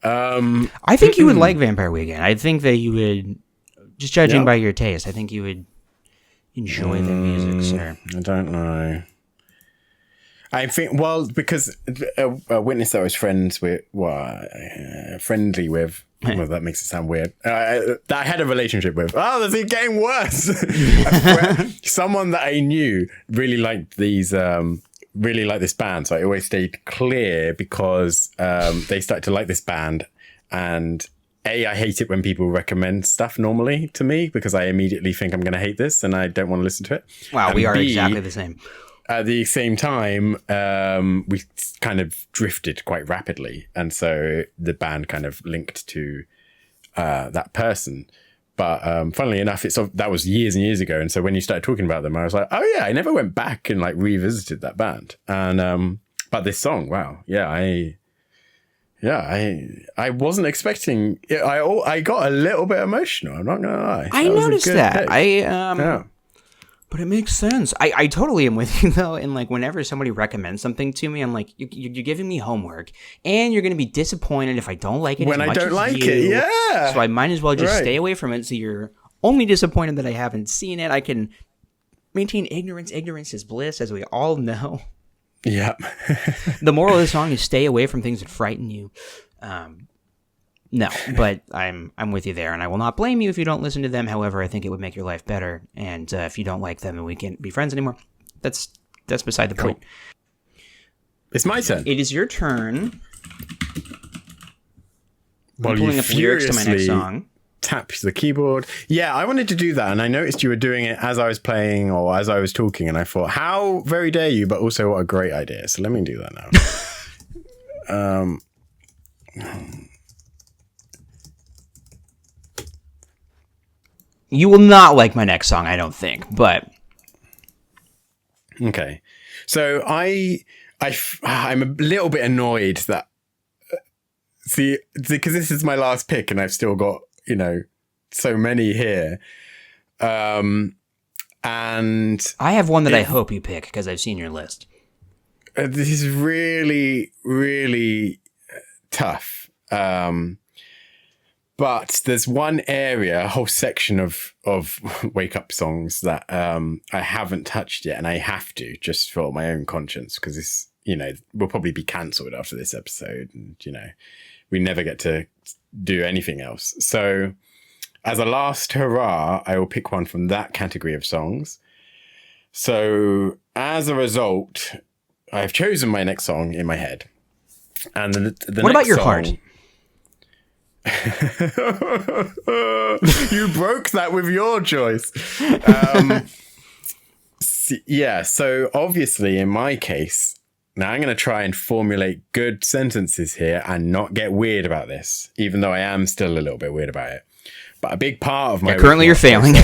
I think you would like Vampire Weekend. I think that you would, just judging by your taste, I think you would enjoy their music, sir. I don't know. I think, well, because a witness that I was friendly with, well, that makes it sound weird, that I had a relationship with. Oh, that's it getting worse. Someone that I knew really liked this band. So I always stayed clear because they started to like this band. And I hate it when people recommend stuff normally to me because I immediately think I'm going to hate this and I don't want to listen to it. Wow, and we are exactly the same. At the same time, we kind of drifted quite rapidly. And so the band kind of linked to that person. But funnily enough, that was years and years ago. And so when you started talking about them, I was like, oh, yeah, I never went back and like revisited that band. And but this song, wow. Yeah, I wasn't expecting it. I got a little bit emotional. I'm not going to lie. I noticed that. Pick. Yeah. But it makes sense. I totally am with you, though. And, like, whenever somebody recommends something to me, I'm like, you're giving me homework. And you're going to be disappointed if I don't like it when as much I don't as like you. it, yeah. So I might as well just stay away from it so you're only disappointed that I haven't seen it. I can maintain ignorance. Ignorance is bliss, as we all know. Yeah. The moral of the song is stay away from things that frighten you. No, but I'm with you there, and I will not blame you if you don't listen to them. However, I think it would make your life better, and if you don't like them and we can't be friends anymore, that's beside the point. It's my turn. It is your turn. Well, I'm pulling you up lyrics to my next song. Tap the keyboard. Yeah, I wanted to do that, and I noticed you were doing it as I was playing or as I was talking, and I thought, how very dare you, but also what a great idea. So let me do that now. You will not like my next song, I don't think, but... Okay. So I'm a little bit annoyed that... See, because this is my last pick and I've still got, so many here. And... I have one that I hope you pick because I've seen your list. This is really, really tough. But there's one area, a whole section of wake up songs that I haven't touched yet, and I have to just for my own conscience because this, will probably be cancelled after this episode, and we never get to do anything else. So, as a last hurrah, I will pick one from that category of songs. So, as a result, I've chosen my next song in my head, and the what about next your song, heart? You broke that with your choice. So obviously in my case, now I'm going to try and formulate good sentences here and not get weird about this, even though I am still a little bit weird about it. But a big part of my currently you're failing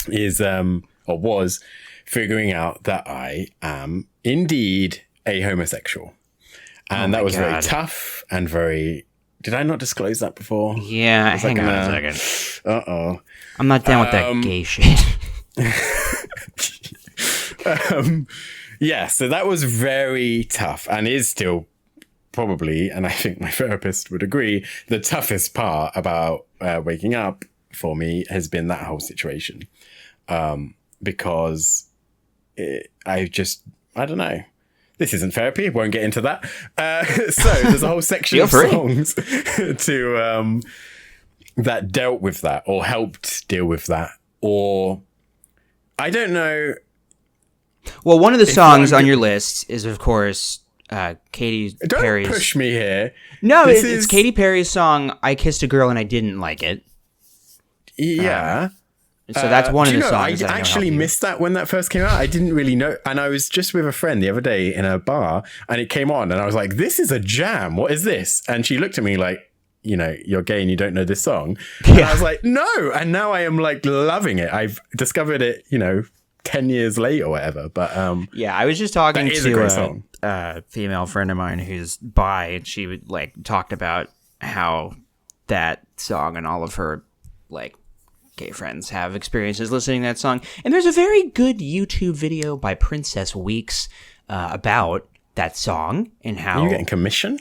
is or was figuring out that I am indeed a homosexual. And that was very tough and very... Did I not disclose that before? Yeah, hang on a second. Uh-oh. I'm not down with that gay shit. Yeah, so that was very tough and is still probably, and I think my therapist would agree, the toughest part about waking up for me has been that whole situation. Because I don't know. This isn't therapy. Won't get into that. So there's a whole section of songs that dealt with that or helped deal with that, or I don't know. Well, one of the songs on your list is, of course, Katy Don't Perry's. push me here. No, it's Katy Perry's song "I Kissed a Girl and I Didn't Like It." Yeah. So that's one of Do the you know, songs. I actually missed that when that first came out. I didn't really know. And I was just with a friend the other day in a bar and it came on and I was like, this is a jam. What is this? And she looked at me like, you know, you're gay and you don't know this song. And I was like, no. And now I am like loving it. I've discovered it, you know, 10 years late or whatever. But yeah, I was just talking to a female friend of mine who's bi, and she would like talked about how that song and all of her like gay friends have experiences listening to that song. And there's a very good YouTube video by Princess Weeks about that song and how are you getting commission?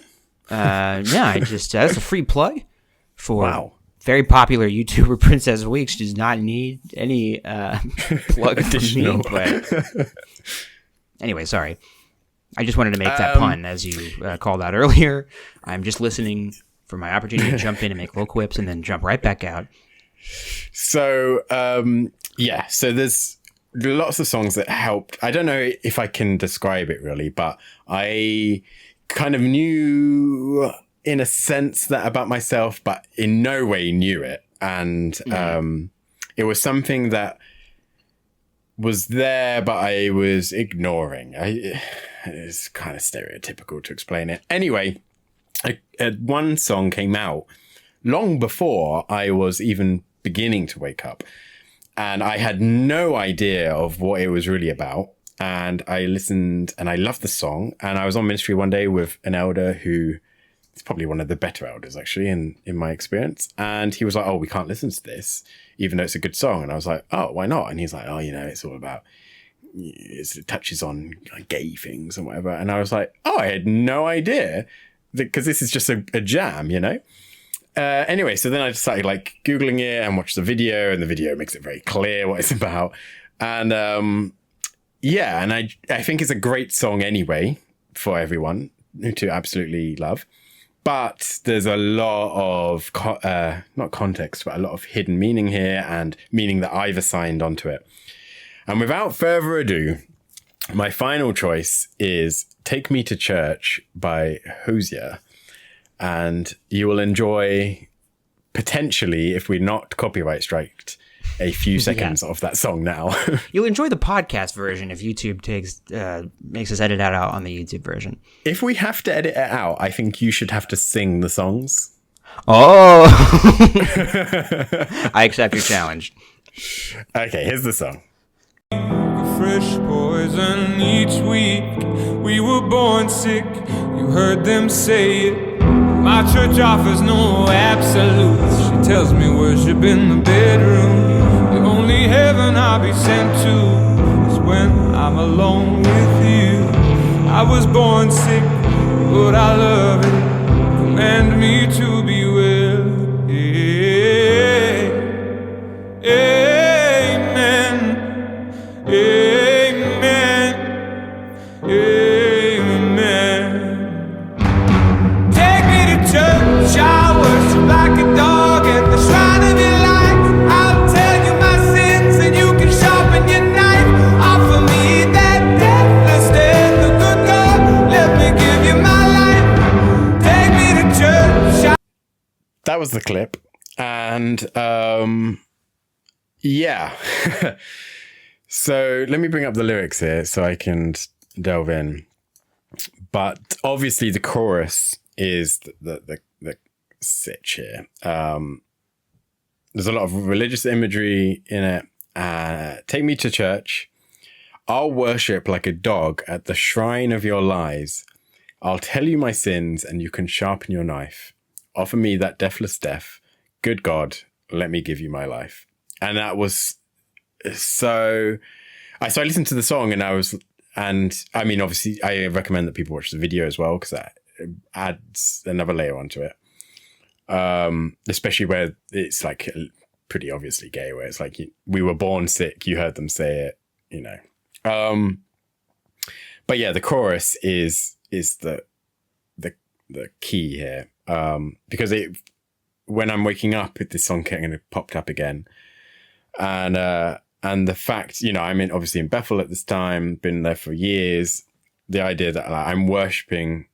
Yeah, I just that's a free plug for wow. Very popular YouTuber Princess Weeks. Does not need any plug additional. But anyway, sorry. I just wanted to make that pun as you called out earlier. I'm just listening for my opportunity to jump in and make little quips and then jump right back out. So yeah, so there's lots of songs that helped. I don't know if I can describe it really, but I kind of knew in a sense that about myself, but in no way knew it. And it was something that was there, but I was ignoring. It's kind of stereotypical to explain it. Anyway, one song came out long before I was even beginning to wake up. And I had no idea of what it was really about. And I listened and I loved the song. And I was on ministry one day with an elder who is probably one of the better elders, actually, in my experience. And he was like, oh, we can't listen to this, even though it's a good song. And I was like, oh, why not? And he's like, oh, you know, it's all about, it touches on gay things and whatever. And I was like, oh, I had no idea, because this is just a jam, you know? Anyway, so then I started like Googling it and watched the video, and the video makes it very clear what it's about. And yeah, and I think it's a great song anyway for everyone to absolutely love. But there's a lot of, not context, but a lot of hidden meaning here, and meaning that I've assigned onto it. And without further ado, my final choice is Take Me to Church by Hozier. And you will enjoy, potentially, if we're not copyright striked, a few seconds of that song now. You'll enjoy the podcast version if YouTube makes us edit that out on the YouTube version. If we have to edit it out, I think you should have to sing the songs. Oh! I accept your challenge. Okay, here's the song. Fresh poison each week. We were born sick. You heard them say it. My church offers no absolutes. She tells me worship in the bedroom. The only heaven I'll be sent to is when I'm alone with you. I was born sick, but I love it. Command me to be well. Yeah. Amen. Amen. Amen. Take me to church, I worship like a dog at the shrine of your life. I'll tell you my sins and you can sharpen your knife. Offer me that deathless death, the good God, let me give you my life. Take me to church. That was the clip. And yeah. So let me bring up the lyrics here so I can delve in. But obviously the chorus is the sitch here. There's a lot of religious imagery in it. Take me to church. I'll worship like a dog at the shrine of your lies. I'll tell you my sins and you can sharpen your knife. Offer me that deathless death. Good God, let me give you my life. And that was so I listened to the song and I mean, obviously I recommend that people watch the video as well, because that adds another layer onto it. Especially where it's like pretty obviously gay, where it's like, we were born sick, you heard them say it, you know. But yeah, the chorus is the key here, because when I'm waking up, this song kind of popped up again. And the fact, you know, I'm obviously in Bethel at this time, been there for years. The idea that like, I'm worshipping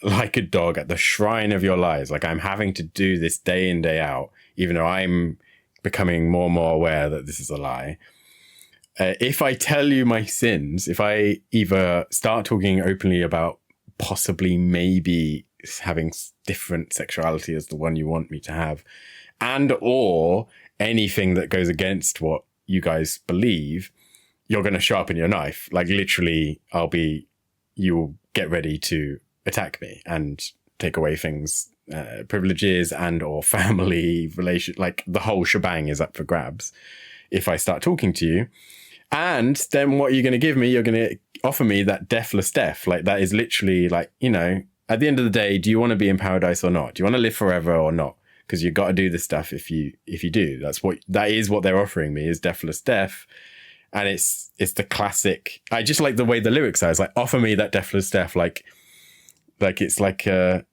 like a dog at the shrine of your lies. Like I'm having to do this day in, day out, even though I'm becoming more and more aware that this is a lie. If I tell you my sins, if I either start talking openly about possibly maybe having different sexuality as the one you want me to have, and or anything that goes against what you guys believe, you're going to sharpen your knife. Like literally, you'll get ready to attack me and take away things, privileges and or family relation, like the whole shebang is up for grabs if I start talking to you. And then what are you going to give me? You're going to offer me that deathless death. Like that is literally like, you know, at the end of the day, do you want to be in paradise or not? Do you want to live forever or not? Because you've got to do this stuff if you do. That is what they're offering me, is deathless death. And it's the classic. I just like the way the lyrics are. It's like, offer me that deathless death. Like it's like a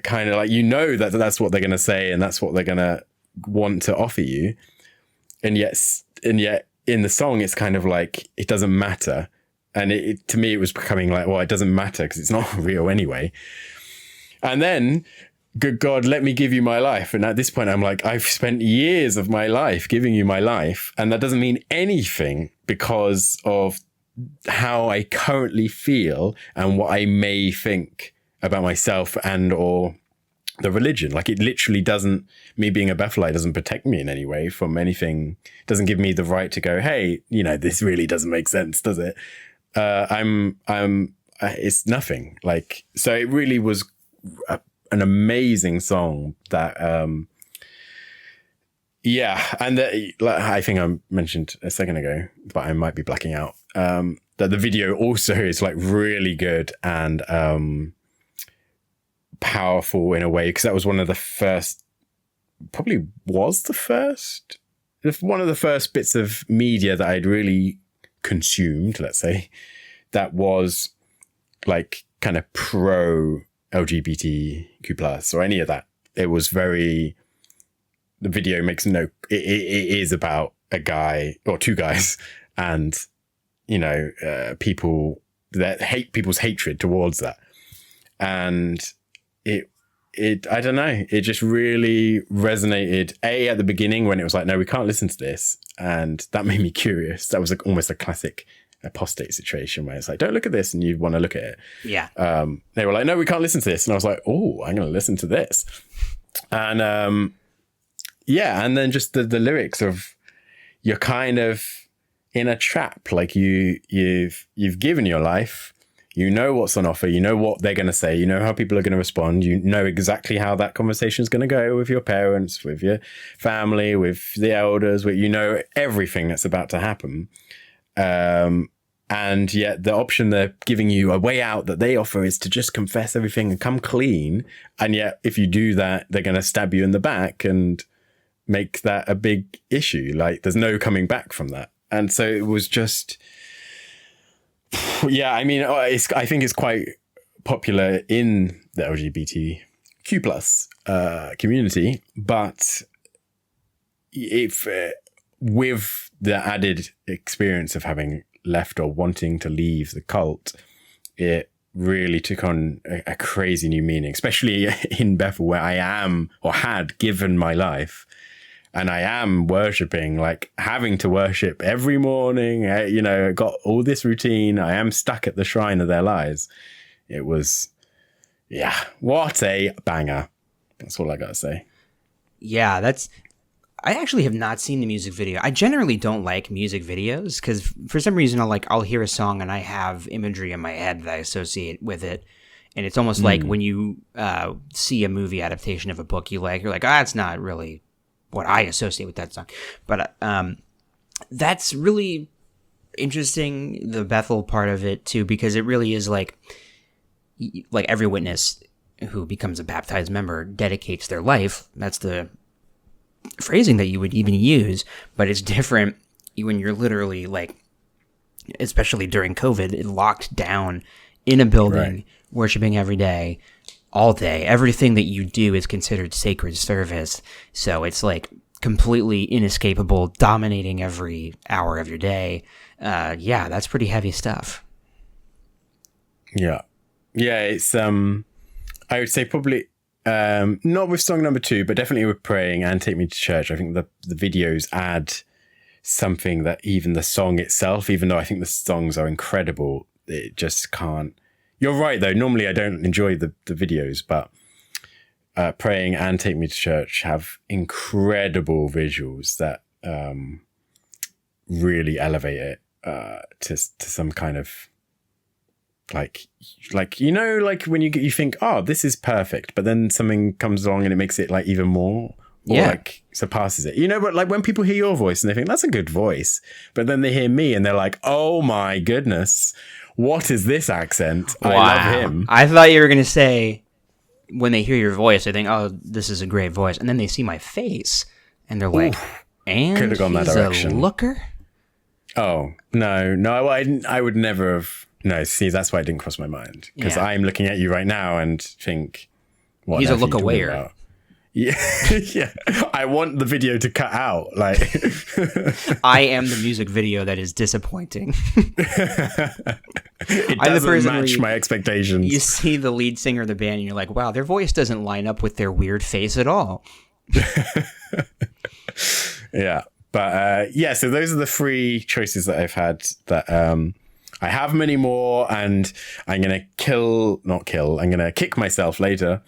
kind of like, you know, that's what they're going to say and that's what they're going to want to offer you. And yet in the song, it's kind of like, it doesn't matter. And to me, it was becoming like, well, it doesn't matter because it's not real anyway. And then, good God, let me give you my life. And at this point, I'm like, I've spent years of my life giving you my life. And that doesn't mean anything because of how I currently feel and what I may think about myself and or the religion. Like it literally doesn't, me being a Bethelite doesn't protect me in any way from anything, doesn't give me the right to go, hey, you know, this really doesn't make sense, does it? It's nothing. Like, so it really was an amazing song that, yeah. And I think I mentioned a second ago, but I might be blacking out, that the video also is like really good and, powerful in a way, because that was one of the first, probably was the first, one of the first bits of media that I'd really consumed, let's say, that was like kind of pro LGBTQ plus or any of that. It was very, the video makes it is about a guy or two guys and, you know, people that hate people's hatred towards that. And I don't know, it just really resonated at the beginning when it was like, no, we can't listen to this. And that made me curious. That was like almost a classic apostate situation where it's like, don't look at this and you want to look at it. Yeah. They were like, no, we can't listen to this. And I was like, oh, I'm going to listen to this. And yeah. And then just the lyrics of, you're kind of in a trap. Like you've given your life. You know what's on offer. You know what they're going to say. You know how people are going to respond. You know exactly how that conversation is going to go with your parents, with your family, with the elders. You know everything that's about to happen. And yet the option they're giving you, a way out that they offer, is to just confess everything and come clean. And yet if you do that, they're going to stab you in the back and make that a big issue. Like there's no coming back from that. And so it was just... Yeah, I mean, I think it's quite popular in the LGBTQ plus community, but if with the added experience of having left or wanting to leave the cult, it really took on a crazy new meaning, especially in Bethel, where I am or had given my life. And I am worshipping, like having to worship every morning, you know, got all this routine. I am stuck at the shrine of their lies. It was, yeah, what a banger. That's all I got to say. Yeah, I actually have not seen the music video. I generally don't like music videos because for some reason I'll hear a song and I have imagery in my head that I associate with it. And it's almost like when you see a movie adaptation of a book you're like, it's not really what I associate with that song. But that's really interesting, the Bethel part of it too, because it really is like every witness who becomes a baptized member dedicates their life. That's the phrasing that you would even use, but it's different when you're literally like, especially during COVID, locked down in a building, right, worshiping every day, all day. Everything that you do is considered sacred service. So it's like completely inescapable, dominating every hour of your day. Yeah, that's pretty heavy stuff. Yeah. Yeah, it's I would say probably not with song number 2, but definitely with Praying and Take Me to Church. I think the videos add something that even the song itself, even though I think the songs are incredible, it just can't. You're right though, normally I don't enjoy the videos, but Praying and Take Me to Church have incredible visuals that really elevate it to some kind of like you know, like when you think, oh, this is perfect, but then something comes along and it makes it like even more, or like surpasses it, you know. But like when people hear your voice and they think that's a good voice, but then they hear me and they're like, oh my goodness, what is this accent? Wow. I love him. I thought you were gonna say when they hear your voice they think, oh, this is a great voice, and then they see my face and they're like, and could have gone that direction. A looker. Oh no, I would never have. No, see, that's why it didn't cross my mind, because I'm looking at you right now and think, what? He's a look-awayer. Yeah, yeah. I want the video to cut out. Like, I am the music video that is disappointing. It doesn't match my expectations. You see the lead singer of the band, and you're like, wow, their voice doesn't line up with their weird face at all. Yeah, but so those are the 3 choices that I've had. That I have many more, and I'm gonna I'm gonna kick myself later.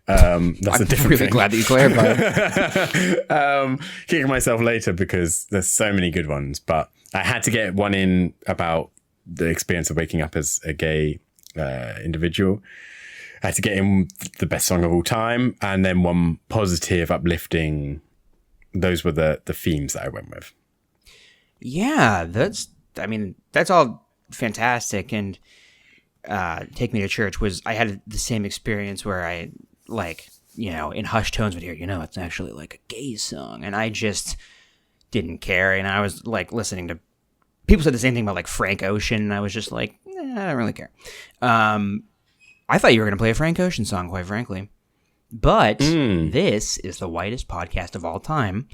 That's I'm a different really thing. glad that you clarified. Kicking myself later because there's so many good ones, but I had to get one in about the experience of waking up as a gay individual. I had to get in the best song of all time, and then one positive, uplifting. Those were the themes that I went with. Yeah, that's all fantastic. And Take Me to Church I had the same experience where I, like, you know, in hushed tones would hear, you know, it's actually like a gay song, and I just didn't care. And I was like listening to people said the same thing about like Frank Ocean, and I was just like, I don't really care. I thought you were going to play a Frank Ocean song, quite frankly. But this is the whitest podcast of all time.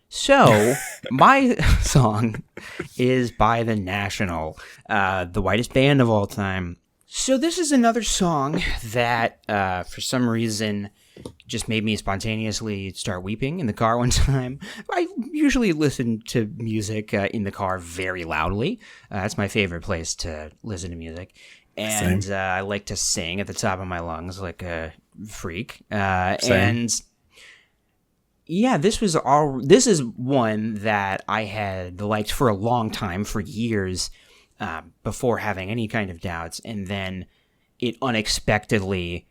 So my song is by The National, the whitest band of all time. So this is another song that for some reason just made me spontaneously start weeping in the car one time. I usually listen to music in the car very loudly. That's my favorite place to listen to music. And I like to sing at the top of my lungs like a freak. And yeah, this is one that I had liked for a long time, for years, before having any kind of doubts. And then it unexpectedly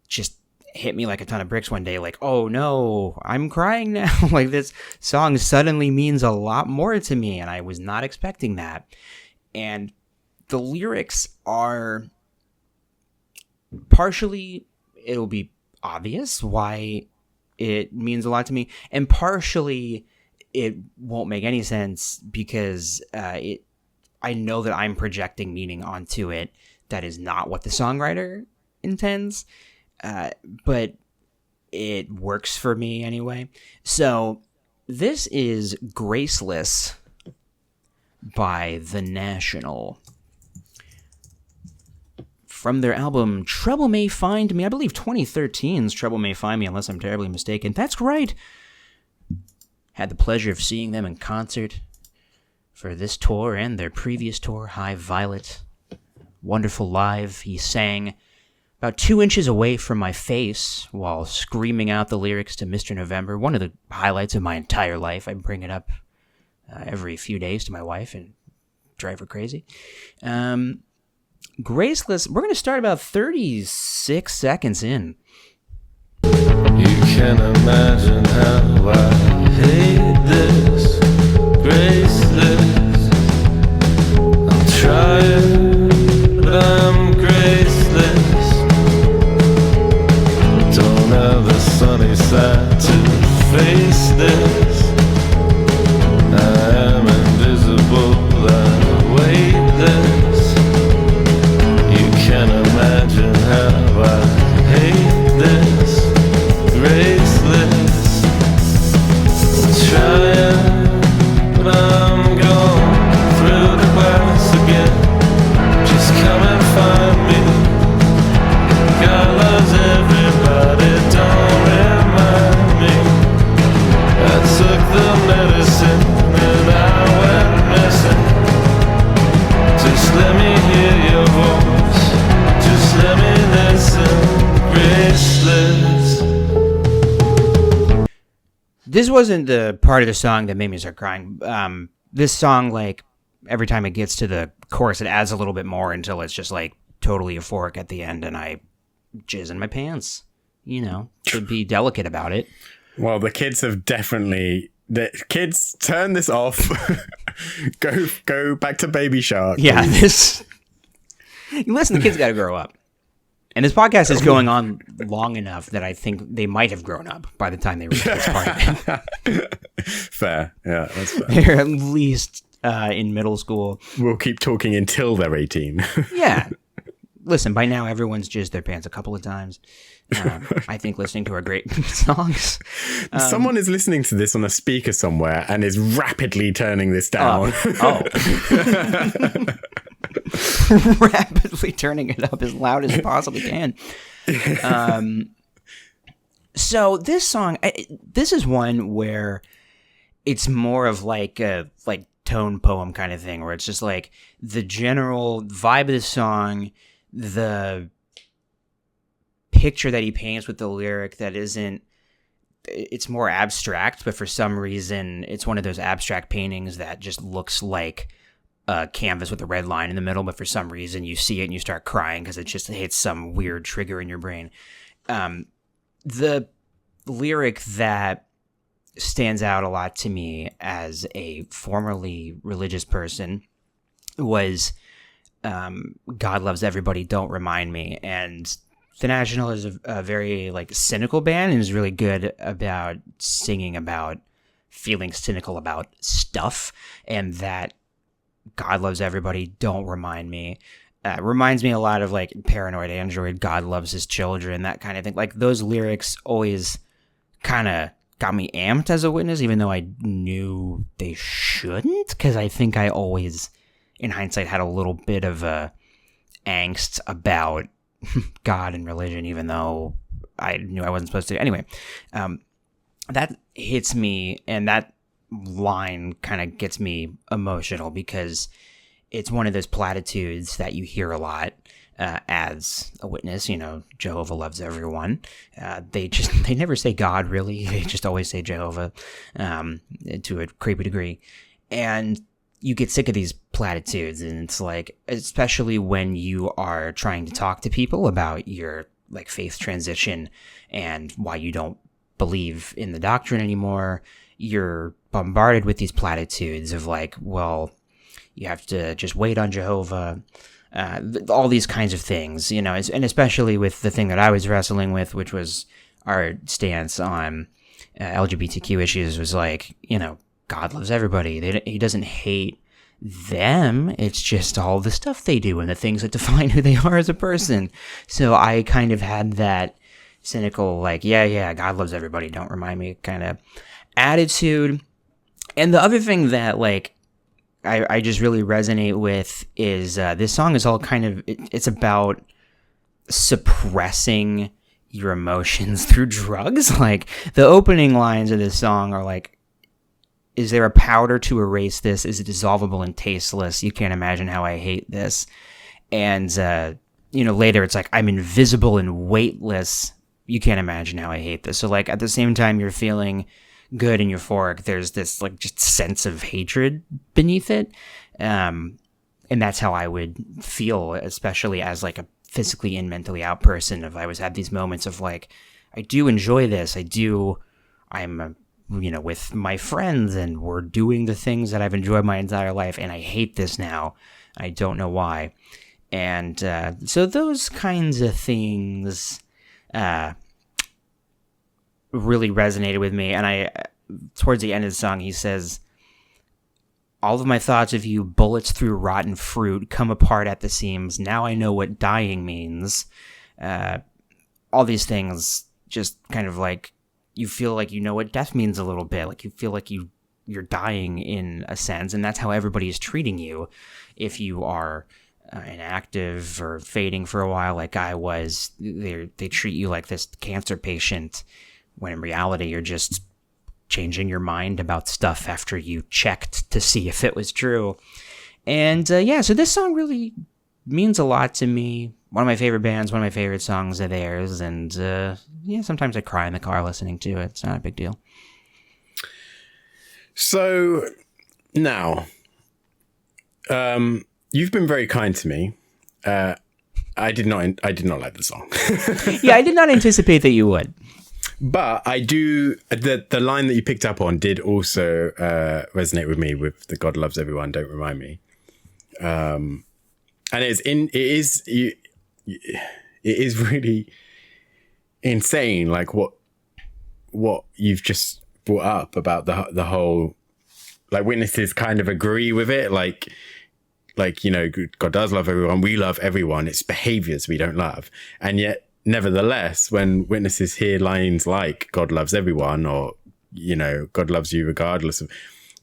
just hit me like a ton of bricks one day. Like, oh no, I'm crying now. Like, this song suddenly means a lot more to me, and I was not expecting that. And the lyrics are partially, it'll be obvious why it means a lot to me, and partially it won't make any sense because I know that I'm projecting meaning onto it that is not what the songwriter intends, but it works for me anyway. So this is Graceless by The National, from their album Trouble May Find Me. I believe 2013's Trouble May Find Me, unless I'm terribly mistaken. That's right. Had the pleasure of seeing them in concert for this tour and their previous tour, High Violet. Wonderful live. He sang about 2 inches away from my face while screaming out the lyrics to Mr. November. One of the highlights of my entire life. I bring it up every few days to my wife and drive her crazy. Graceless, we're going to start about 36 seconds in. You can imagine how I hate this. Graceless, I'm trying, but I'm graceless. Don't have the sunny side to face this. I am invisible, I weightless. You can imagine how I hate This wasn't the part of the song that made me start crying. This song, like, every time it gets to the chorus, it adds a little bit more until it's just, like, totally euphoric at the end, and I jizz in my pants, you know, to be delicate about it. Well, the kids have definitely... The kids, turn this off. Go back to Baby Shark. Yeah, this... Listen, the kids got to grow up. And this podcast is going on long enough that I think they might have grown up by the time they reach this part. Fair. Yeah, that's fair. They're at least in middle school. We'll keep talking until they're 18. Yeah. Listen, by now everyone's jizzed their pants a couple of times. I think listening to our great songs. Someone is listening to this on a speaker somewhere and is rapidly turning this down. Rapidly turning it up as loud as it possibly can. So this song, this is one where it's more of like a tone poem kind of thing, where it's just like the general vibe of the song, the picture that he paints with the lyric that isn't, it's more abstract, but for some reason it's one of those abstract paintings that just looks like a canvas with a red line in the middle, but for some reason you see it and you start crying because it just hits some weird trigger in your brain. The lyric that stands out a lot to me as a formerly religious person was God loves everybody, don't remind me. And The National is a very like cynical band and is really good about singing about feeling cynical about stuff, and that God loves everybody, don't remind me. Reminds me a lot of like Paranoid Android, God loves his children, that kind of thing. Like those lyrics always kind of got me amped as a witness, even though I knew they shouldn't, because I think I always, in hindsight, had a little bit of a angst about God and religion, even though I knew I wasn't supposed to. Anyway, that hits me, and that line kind of gets me emotional because it's one of those platitudes that you hear a lot as a witness. You know, Jehovah loves everyone. They never say God, really. They just always say Jehovah to a creepy degree. And you get sick of these platitudes, and it's like, especially when you are trying to talk to people about your like faith transition and why you don't believe in the doctrine anymore, you're bombarded with these platitudes of like, well, you have to just wait on Jehovah, all these kinds of things, you know, and especially with the thing that I was wrestling with, which was our stance on LGBTQ issues, was like, you know, God loves everybody. He doesn't hate them. It's just all the stuff they do and the things that define who they are as a person. So I kind of had that cynical, like, yeah, God loves everybody, don't remind me kind of attitude. And the other thing that, like, I just really resonate with is this song is all kind of, it's about suppressing your emotions through drugs. Like, the opening lines of this song are like, is there a powder to erase this? Is it dissolvable and tasteless? You can't imagine how I hate this. And, you know, later it's like, I'm invisible and weightless. You can't imagine how I hate this. So, like, at the same time you're feeling good and euphoric, there's this, like, just sense of hatred beneath it. And that's how I would feel, especially as, like, a physically and mentally out person. If I had these moments of, like, I do enjoy this. I'm you know, with my friends, and we're doing the things that I've enjoyed my entire life, and I hate this now. I don't know why. And so those kinds of things really resonated with me. And towards the end of the song, he says, all of my thoughts of you, bullets through rotten fruit, come apart at the seams. Now I know what dying means. All these things just kind of like, you feel like you know what death means a little bit. Like, you feel like you're dying in a sense, and that's how everybody is treating you. If you are inactive or fading for a while, like I was, they treat you like this cancer patient, when in reality you're just changing your mind about stuff after you checked to see if it was true. And so this song really means a lot to me. One of my favorite bands, one of my favorite songs of theirs, and sometimes I cry in the car listening to it. It's not a big deal. So now, you've been very kind to me. I did not like the song. Yeah, I did not anticipate that you would. But I do, the line that you picked up on did also resonate with me with the God loves everyone, don't remind me. And it is really insane, like what you've just brought up about the whole, like, witnesses kind of agree with it, like, you know, God does love everyone, we love everyone, it's behaviors we don't love. And yet, nevertheless, when witnesses hear lines like God loves everyone, or, you know, God loves you regardless of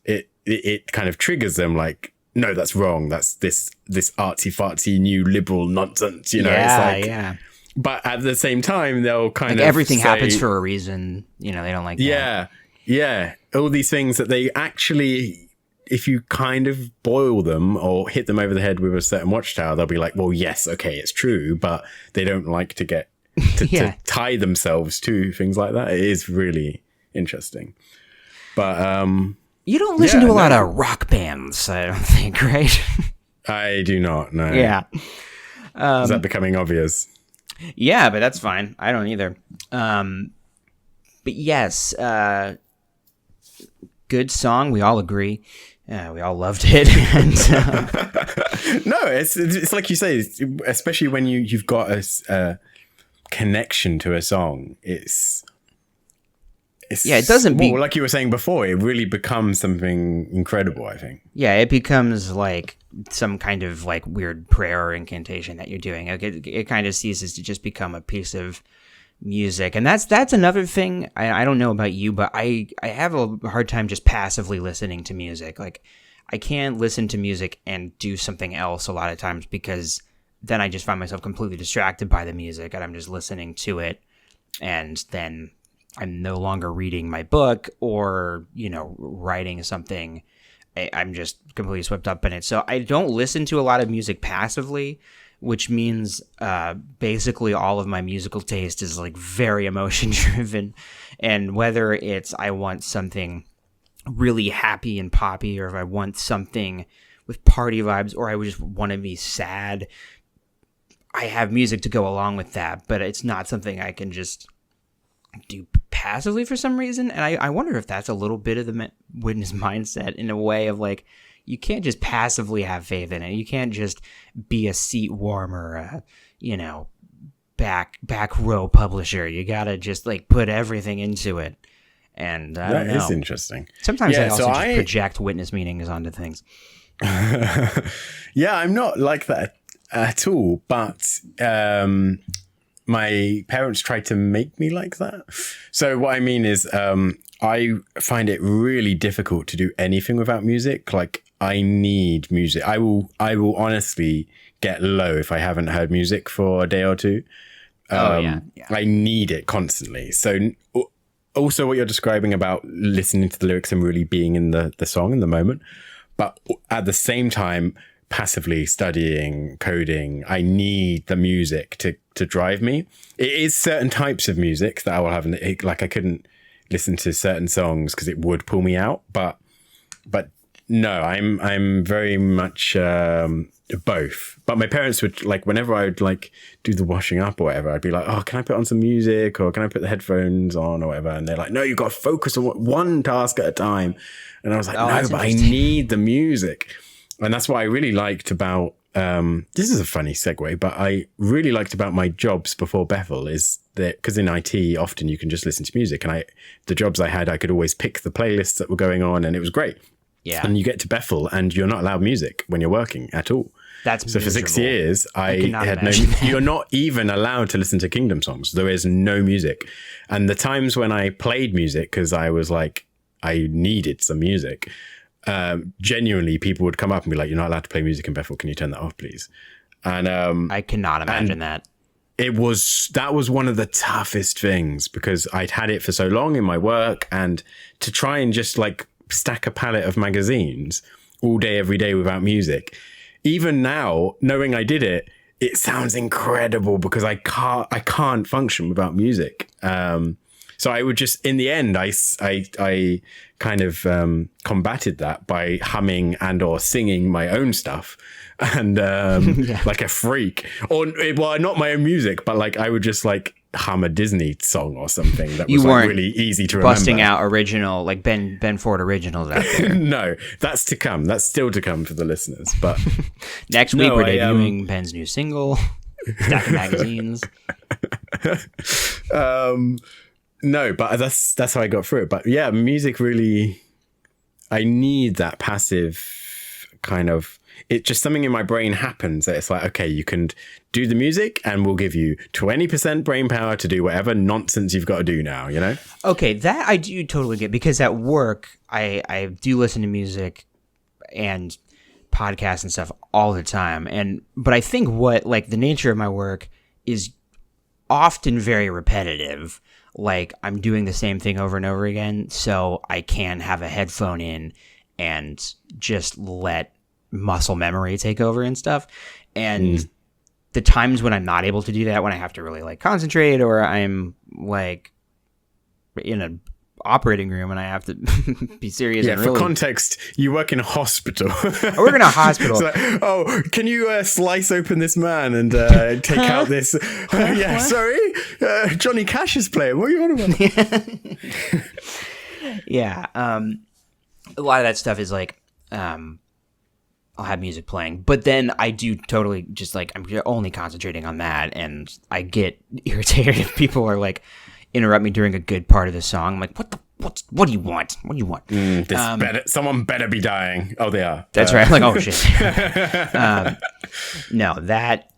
it kind of triggers them, like, no, that's wrong, that's this artsy fartsy new liberal nonsense, you know. Yeah, it's like, yeah. But at the same time, they'll kind Like of everything say, happens for a reason. You know, they don't like that. Yeah. All these things that they actually, if you kind of boil them or hit them over the head with a certain watchtower, they'll be like, well, yes, okay, it's true, but they don't like to get to tie themselves to things like that. It is really interesting. But You don't listen to a lot of rock bands, I don't think, right? I do not, no. Yeah. Is that becoming obvious? Yeah, but that's fine. I don't either. But yes, good song. We all agree. We all loved it. And, No, it's like you say, especially when you've got a connection to a song. It's yeah, it doesn't be like you were saying before. It really becomes something incredible, I think. Yeah, it becomes like some kind of like weird prayer or incantation that you're doing. Like it kind of ceases to just become a piece of music. And that's another thing. I don't know about you, but I have a hard time just passively listening to music. Like I can't listen to music and do something else a lot of times, because then I just find myself completely distracted by the music and I'm just listening to it, and then I'm no longer reading my book or, you know, writing something. I'm just completely swept up in it. So I don't listen to a lot of music passively, which means basically all of my musical taste is like very emotion driven. And whether it's I want something really happy and poppy, or if I want something with party vibes, or I just want to be sad, I have music to go along with that. But it's not something I can just do passively for some reason. And I wonder if that's a little bit of the witness mindset, in a way of like, you can't just passively have faith in it. You can't just be a seat warmer, you know, back row publisher. You gotta just like put everything into it. And I don't know. That is interesting. Sometimes I also just project witness meanings onto things. Yeah, I'm not like that at all, but my parents tried to make me like that. So what I mean is, I find it really difficult to do anything without music. Like, I need music. I will honestly get low if I haven't heard music for a day or two. Yeah. I need it constantly. So also what you're describing about listening to the lyrics and really being in the song in the moment, but at the same time, passively studying, coding, I need the music to drive me. It is certain types of music that I will have, like I couldn't listen to certain songs because it would pull me out, but no, I'm very much both. But my parents would, like, whenever I would like do the washing up or whatever, I'd be like, oh, can I put on some music, or can I put the headphones on or whatever? And they're like, no, you've got to focus on one task at a time. And I was like, no, but I need the music. And that's what I really liked about, this is a funny segue, but I really liked about my jobs before Bethel is that, because in IT, often you can just listen to music. And the jobs I had, I could always pick the playlists that were going on, and it was great. Yeah. And you get to Bethel and you're not allowed music when you're working at all. That's so miserable. For 6 years, I had no, you're not even allowed to listen to Kingdom songs. There is no music. And the times when I played music, because I was like, I needed some music, genuinely people would come up and be like, you're not allowed to play music in Bethel. Can you turn that off, please? And I cannot imagine that. That was one of the toughest things, because I'd had it for so long in my work, and to try and just like stack a pallet of magazines all day, every day without music. Even now, knowing I did it, it sounds incredible because I can't function without music. So I would just, in the end, I kind of combated that by humming and or singing my own stuff, and like a freak. Or well, not my own music, but like I would just like hum a Disney song or something that was like really easy to remember. Busting out original, like Ben Ford originals out there. No, that's to come. That's still to come for the listeners. But next week we're debuting Ben's new single, Stack of Magazines. No, but that's how I got through it. But yeah, music really, I need that passive kind of, it just something in my brain happens that it's like, okay, you can do the music and we'll give you 20% brain power to do whatever nonsense you've got to do now, you know? Okay, that I do totally get, because at work I do listen to music and podcasts and stuff all the time. But I think what, like, the nature of my work is often very repetitive. Like, I'm doing the same thing over and over again, so I can have a headphone in and just let muscle memory take over and stuff. And the times when I'm not able to do that, when I have to really like concentrate, or I'm like in an operating room and I have to be serious. Yeah, and for really... context, you work in a hospital. I work in a hospital. Like, oh, can you slice open this man and take out this? Yeah, sorry, Johnny Cash is playing. What are you on about? Yeah, a lot of that stuff is like, I'll have music playing, but then I do totally just like, I'm only concentrating on that, and I get irritated if people are like interrupt me during a good part of the song. I'm like, what do you want? What do you want? Someone better be dying. Oh, they are. That's right. I'm like, oh shit. No, that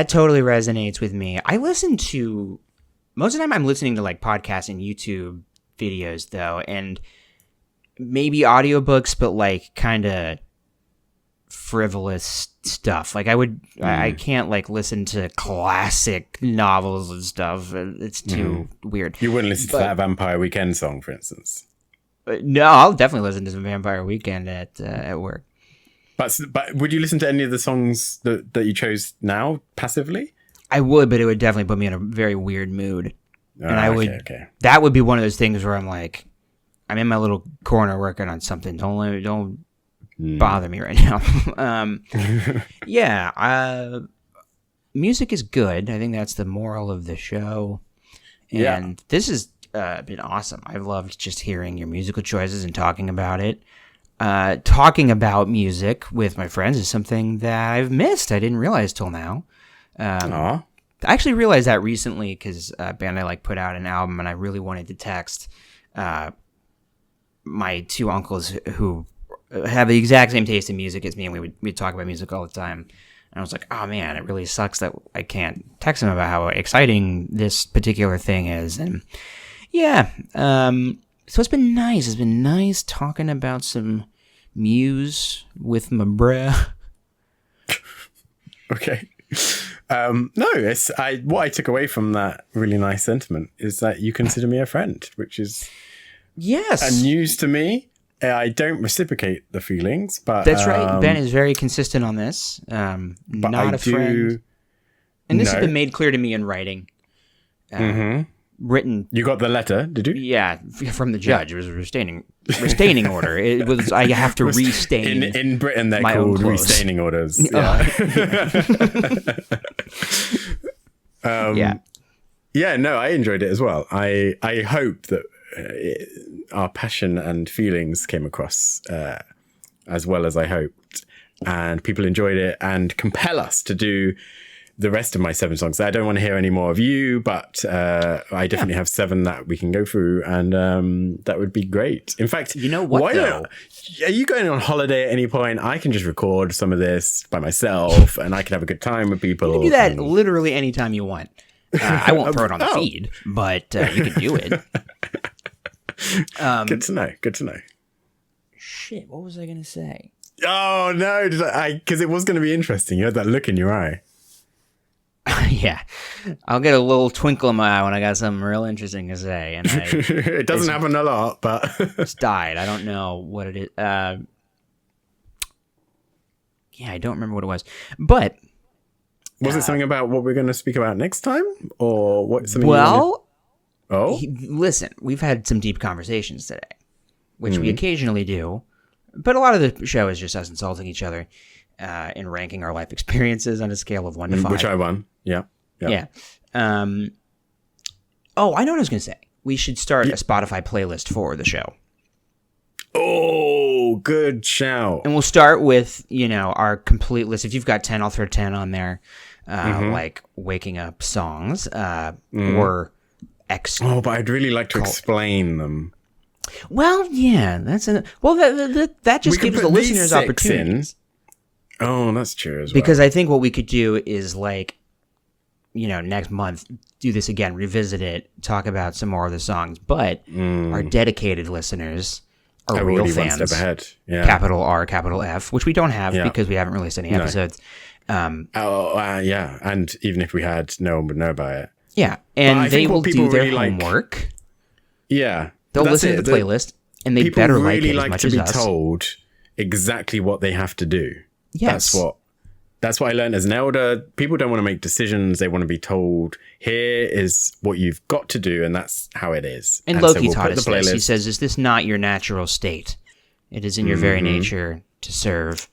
totally resonates with me. I listen to, most of the time I'm listening to like podcasts and YouTube videos though, and maybe audiobooks, but like kind of frivolous stuff. Like I can't like listen to classic novels and stuff. It's too weird. You wouldn't listen to that Vampire Weekend song, for instance? No, I'll definitely listen to some Vampire Weekend at work. But would you listen to any of the songs that you chose now passively? I would, but it would definitely put me in a very weird mood. And I would. Okay. That would be one of those things where I'm like, I'm in my little corner working on something. Don't bother me right now. Music is good. I think that's the moral of the show. And this has been awesome. I've loved just hearing your musical choices and talking about it. Talking about music with my friends is something that I've missed. I didn't realize till now. I actually realized that recently because Band I Like put out an album, and I really wanted to text my two uncles who have the exact same taste in music as me, and we'd talk about music all the time. And I was like, oh man, it really sucks that I can't text them about how exciting this particular thing is. And so it's been nice. It's been nice talking about some Muse with my bruh. Okay. What I took away from that really nice sentiment is that you consider me a friend, which is news to me. I don't reciprocate the feelings, but that's right. Ben is very consistent on this. Not a friend, and this has been made clear to me in writing. Written. You got the letter, did you? Yeah, from the judge. It was a restraining order. It was. I have to restain. In Britain, they're called restaining orders. Yeah. No, I enjoyed it as well. I hope that our passion and feelings came across as well as I hoped, and people enjoyed it and compel us to do the rest of my 7 songs. I don't want to hear any more of you, but I definitely have 7 that we can go through, and that would be great. In fact, you know what? Are you going on holiday at any point? I can just record some of this by myself, and I can have a good time with people. You can do that literally anytime you want. I won't throw it on the feed, but you can do it. Good to know. Shit, what was I going to say? Oh, no, because it was going to be interesting. You had that look in your eye. Yeah, I'll get a little twinkle in my eye when I got something real interesting to say. And it doesn't happen a lot, but it's died. I don't know what it is. I don't remember what it was. But was it something about what we're going to speak about next time, or what? Something Oh, Listen, we've had some deep conversations today, which we occasionally do, but a lot of the show is just us insulting each other and ranking our life experiences on a scale of 1 to 5. which I won. Yeah. Yeah. Oh, I know what I was going to say. We should start a Spotify playlist for the show. Oh, good shout. And we'll start with, our complete list. If you've got 10, I'll throw 10 on there. Like waking up songs or X. Oh, but I'd really like to explain them. Well, yeah, that just gives the listeners opportunities. Oh, that's true as well. Because I think what we could do is like, next month, do this again, revisit it, talk about some more of the songs. But our dedicated listeners are real fans. One step ahead. Yeah. Capital R, capital F, which we don't have because we haven't released any episodes. Yeah. And even if we had, no one would know about it. Yeah. And they will do their homework. Yeah. They'll listen to the playlist, and they better like it as much as us. People really like to be told exactly what they have to do. Yes. That's what I learned as an elder. People don't want to make decisions. They want to be told, here is what you've got to do, and that's how it is. And Loki taught us this. He says, is this not your natural state? It is in your very nature to serve.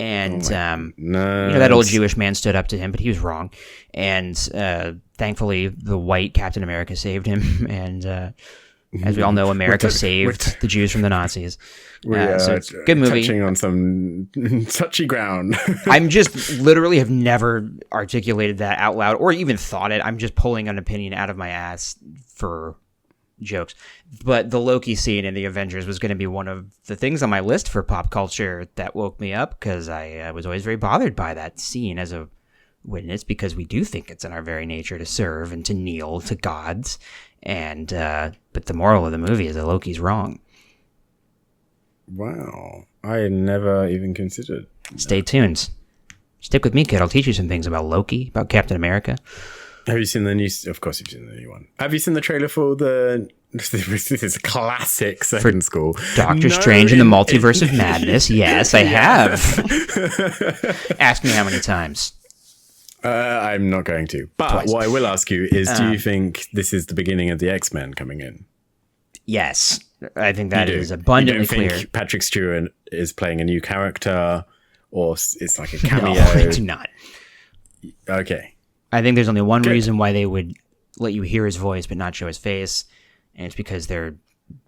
And that old Jewish man stood up to him, but he was wrong. And thankfully, the white Captain America saved him. And as we all know, America saved the Jews from the Nazis. So it's a good movie. Touching on some touchy ground. I'm just literally have never articulated that out loud or even thought it. I'm just pulling an opinion out of my ass for jokes. But the Loki scene in the Avengers was going to be one of the things on my list for pop culture that woke me up, because I was always very bothered by that scene as a witness, because we do think it's in our very nature to serve and to kneel to gods. And but the moral of the movie is that Loki's wrong. Wow. I never even considered. Stay tuned. Stick with me, kid. I'll teach you some things about Loki, about Captain America. Have you seen the new... Of course you've seen the new one. Have you seen the trailer for the... This is classic second school. Doctor Strange and the Multiverse of Madness. Yes, I have. Ask me how many times. I'm not going to. But Twice. What I will ask you is, do you think this is the beginning of the X-Men coming in? Yes. I think that is abundantly clear. You don't think Patrick Stewart is playing a new character, or it's like a cameo? No, I do not. Okay. I think there's only one reason why they would let you hear his voice but not show his face, and it's because they're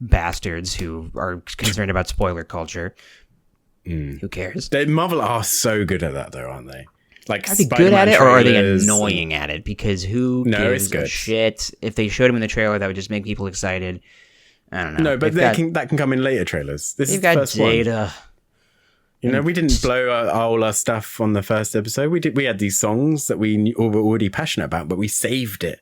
bastards who are concerned about spoiler culture. Who cares? Marvel are so good at that, though, aren't they? Like, are they good at it, or are they annoying at it? Because who gives a shit? If they showed him in the trailer, that would just make people excited. I don't know. No, but that can come in later trailers. This is the first Data. One. We didn't blow all our stuff on the first episode. We had these songs that we were already passionate about, but we saved it,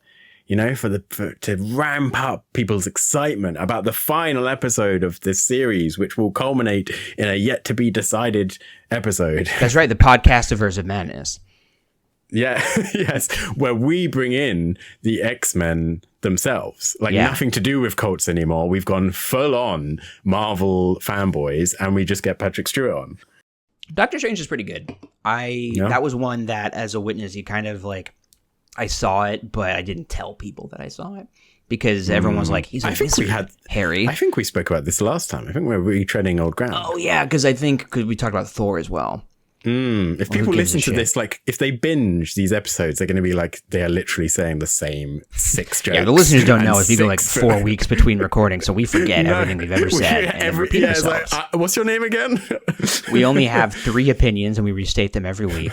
to ramp up people's excitement about the final episode of this series, which will culminate in a yet to be decided episode. That's right. The Podcastiverse of Madness. Yeah, yes, where we bring in the X-Men themselves, nothing to do with cults anymore. We've gone full on Marvel fanboys, and we just get Patrick Stewart on. Doctor Strange is pretty good. That was one that, as a witness, you kind of I saw it, but I didn't tell people that I saw it, because everyone was like, "He's a wizard, Harry." I think we spoke about this last time. I think we're retreading old ground. Oh yeah, because we talked about Thor as well. If people listen to this, if they binge these episodes, they're going to be they are literally saying the same 6 jokes. Yeah, the listeners don't know. It's either 4 weeks between recording, so we forget everything we've ever said and repeat ourselves. What's your name again? We only have 3 opinions, and we restate them every week.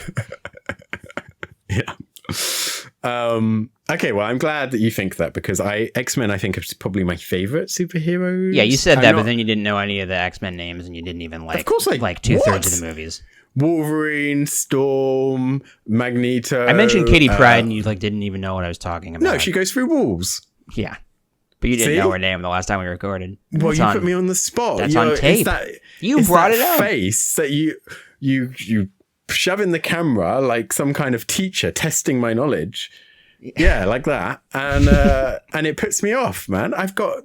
Yeah. Okay, well, I'm glad that you think that, because X-Men, I think, is probably my favorite superheroes. Yeah, you said that, but then you didn't know any of the X-Men names, and you didn't even of course, 2/3 of the movies. Wolverine, Storm, Magneto. I mentioned Katie Pryde, and you didn't even know what I was talking about. No, she goes through walls. Yeah, but you didn't know her name the last time we recorded. Well, you put me on the spot. That's on tape. You brought it up. Face that you shove in the camera like some kind of teacher testing my knowledge. Yeah, like that. And it puts me off, man.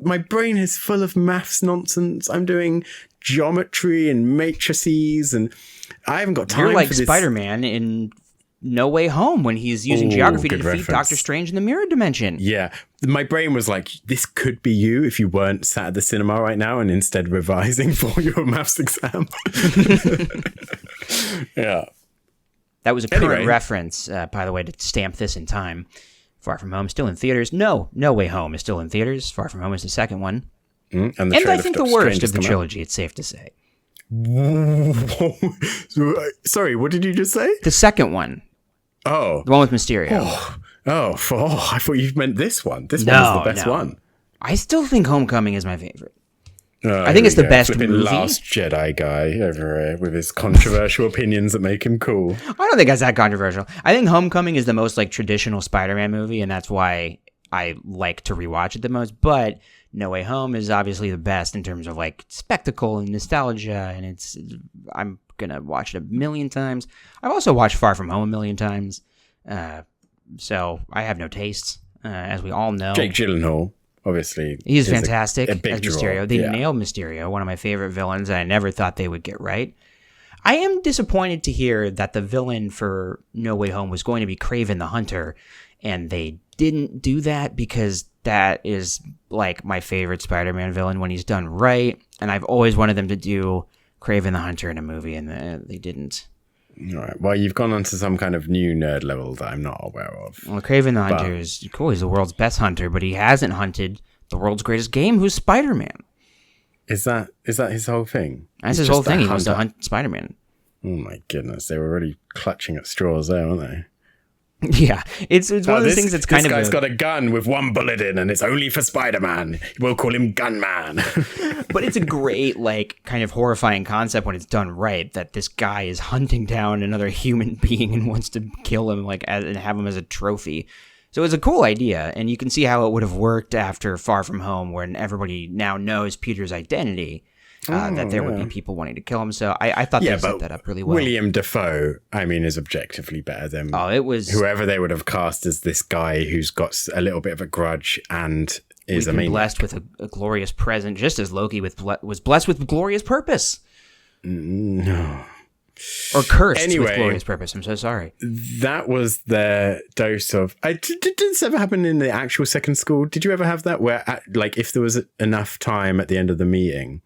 My brain is full of maths nonsense. I'm doing geometry and matrices, and I haven't got time. You're like for this. Spider-Man in No Way Home when he's using Ooh, geography to good defeat reference. Doctor Strange in the mirror dimension. Yeah. My brain was like, this could be you if you weren't sat at the cinema right now and instead revising for your maths exam. Yeah. That was a current Anyway. reference, by the way, to stamp this in time. Far From Home still in theaters. No Way Home is still in theaters. Far From Home is the second one. And And I think the worst of the trilogy, it's safe to say. Sorry, what did you just say? The second one, Oh. the one with Mysterio. I thought you meant this one. This one is the best one. I still think Homecoming is my favorite. Oh, I think it's the here we go. best Flipping movie. Last Jedi guy over here with his controversial opinions that make him cool. I don't think that's that controversial. I think Homecoming is the most like traditional Spider-Man movie, and that's why I like to rewatch it the most. But No Way Home is obviously the best in terms of like spectacle and nostalgia, and I'm gonna watch it a million times. I've also watched Far From Home a million times, so I have no tastes, as we all know. Jake Gyllenhaal, obviously. He's is fantastic a big as draw. Mysterio. They Yeah. nailed Mysterio, one of my favorite villains. I never thought they would get right. I am disappointed to hear that the villain for No Way Home was going to be Kraven the Hunter, and they didn't do that because that is like my favorite Spider-Man villain when he's done right, and I've always wanted them to do Kraven the Hunter in a movie, and they didn't. All right. Well, you've gone on to some kind of new nerd level that I'm not aware of. Well, Kraven the Hunter is cool. He's the world's best hunter, but he hasn't hunted the world's greatest game, who's Spider-Man. Is that his whole thing? That's He's his whole just that thing. He wants to hunter? hunt Spider-Man. Oh my goodness, they were really clutching at straws there, weren't they? Yeah, it's one of those things that's kind this of guy's got a gun with one bullet in, and it's only for Spider-Man. We'll call him Gunman. but it's a great like kind of horrifying concept when it's done right. That this guy is hunting down another human being and wants to kill him and have him as a trophy. So it's a cool idea, and you can see how it would have worked after Far From Home, when everybody now knows Peter's identity. That there would be people wanting to kill him. So I thought they set that up really well. William Dafoe, I mean, is objectively better than it was whoever they would have cast as this guy who's got a little bit of a grudge and is we've been blessed with a glorious present, just as Loki was blessed with glorious purpose. No. Or cursed Anyway. with glorious purpose. I'm so sorry. That was their dose of... Did this ever happen in the actual second school? Did you ever have that where, like, if there was enough time at the end of the meeting,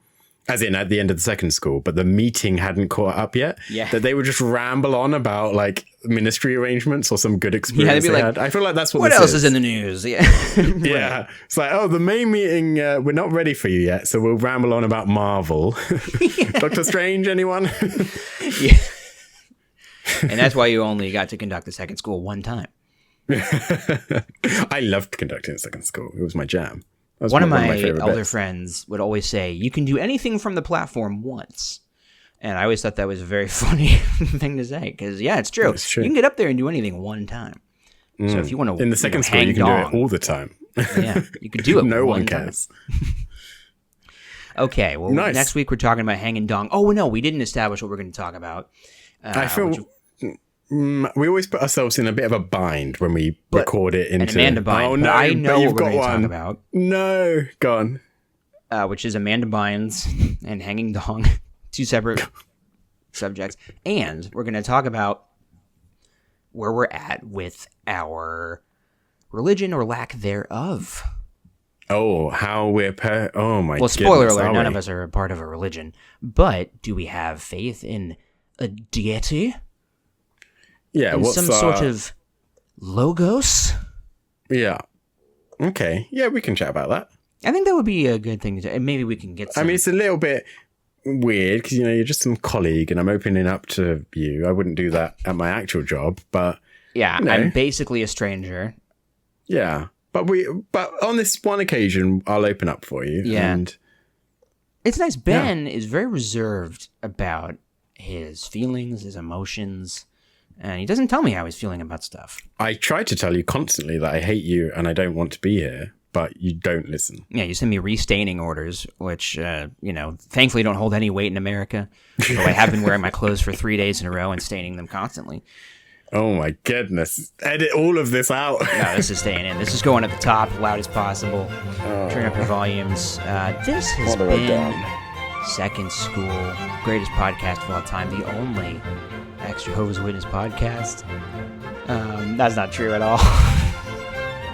as in at the end of the second school, but the meeting hadn't caught up yet, that they would just ramble on about, like, ministry arrangements or some good experience they'd be they like, had? I feel like that's what What this else is in the news? Yeah. Yeah. It's like, the main meeting, we're not ready for you yet, so we'll ramble on about Marvel. Doctor Strange, anyone? Yeah. And that's why you only got to conduct the second school one time. I loved conducting at second school. It was my jam. That was One of my my favorite elder bits. friends would always say, you can do anything from the platform once. And I always thought that was a very funny thing to say. Because, yeah, it's true. It's true. You can get up there and do anything one time. So if you want to In the second school, you can do it all the time. Yeah, you could do it No one time. cares. Okay, well, Nice. next week we're talking about hanging dong. Oh, no, we didn't establish what we're going to talk about. I feel we always put ourselves in a bit of a bind when we record it into an Amanda bind. Oh but no, I know but you've what we're got going to talk one. about. No, go on. Which is Amanda Bynes and hanging dong, two separate subjects. And we're going to talk about where we're at with our religion or lack thereof. Oh, how we're oh my. Well, spoiler goodness, alert, are none we? of us are a part of a religion. But do we have faith in a deity? Yeah, In what's some sort of logos? Yeah. Okay. Yeah, we can chat about that. I think that would be a good thing to do. And maybe we can get some... I mean, it's a little bit weird because, you're just some colleague and I'm opening up to you. I wouldn't do that at my actual job, but... Yeah, you know. I'm basically a stranger. Yeah. But on this one occasion, I'll open up for you. Yeah. And It's nice. Ben is very reserved about his feelings, his emotions, and he doesn't tell me how he's feeling about stuff. I try to tell you constantly that I hate you and I don't want to be here, but you don't listen. Yeah, you send me restaining orders, which, thankfully don't hold any weight in America. Though I have been wearing my clothes for 3 days in a row and staining them constantly. Oh my goodness. Edit all of this out. No, this is staying in. This is going at the top, loud as possible. Turn up your volumes. This has been Second School, greatest podcast of all time, the only next Jehovah's Witness podcast. That's not true at all.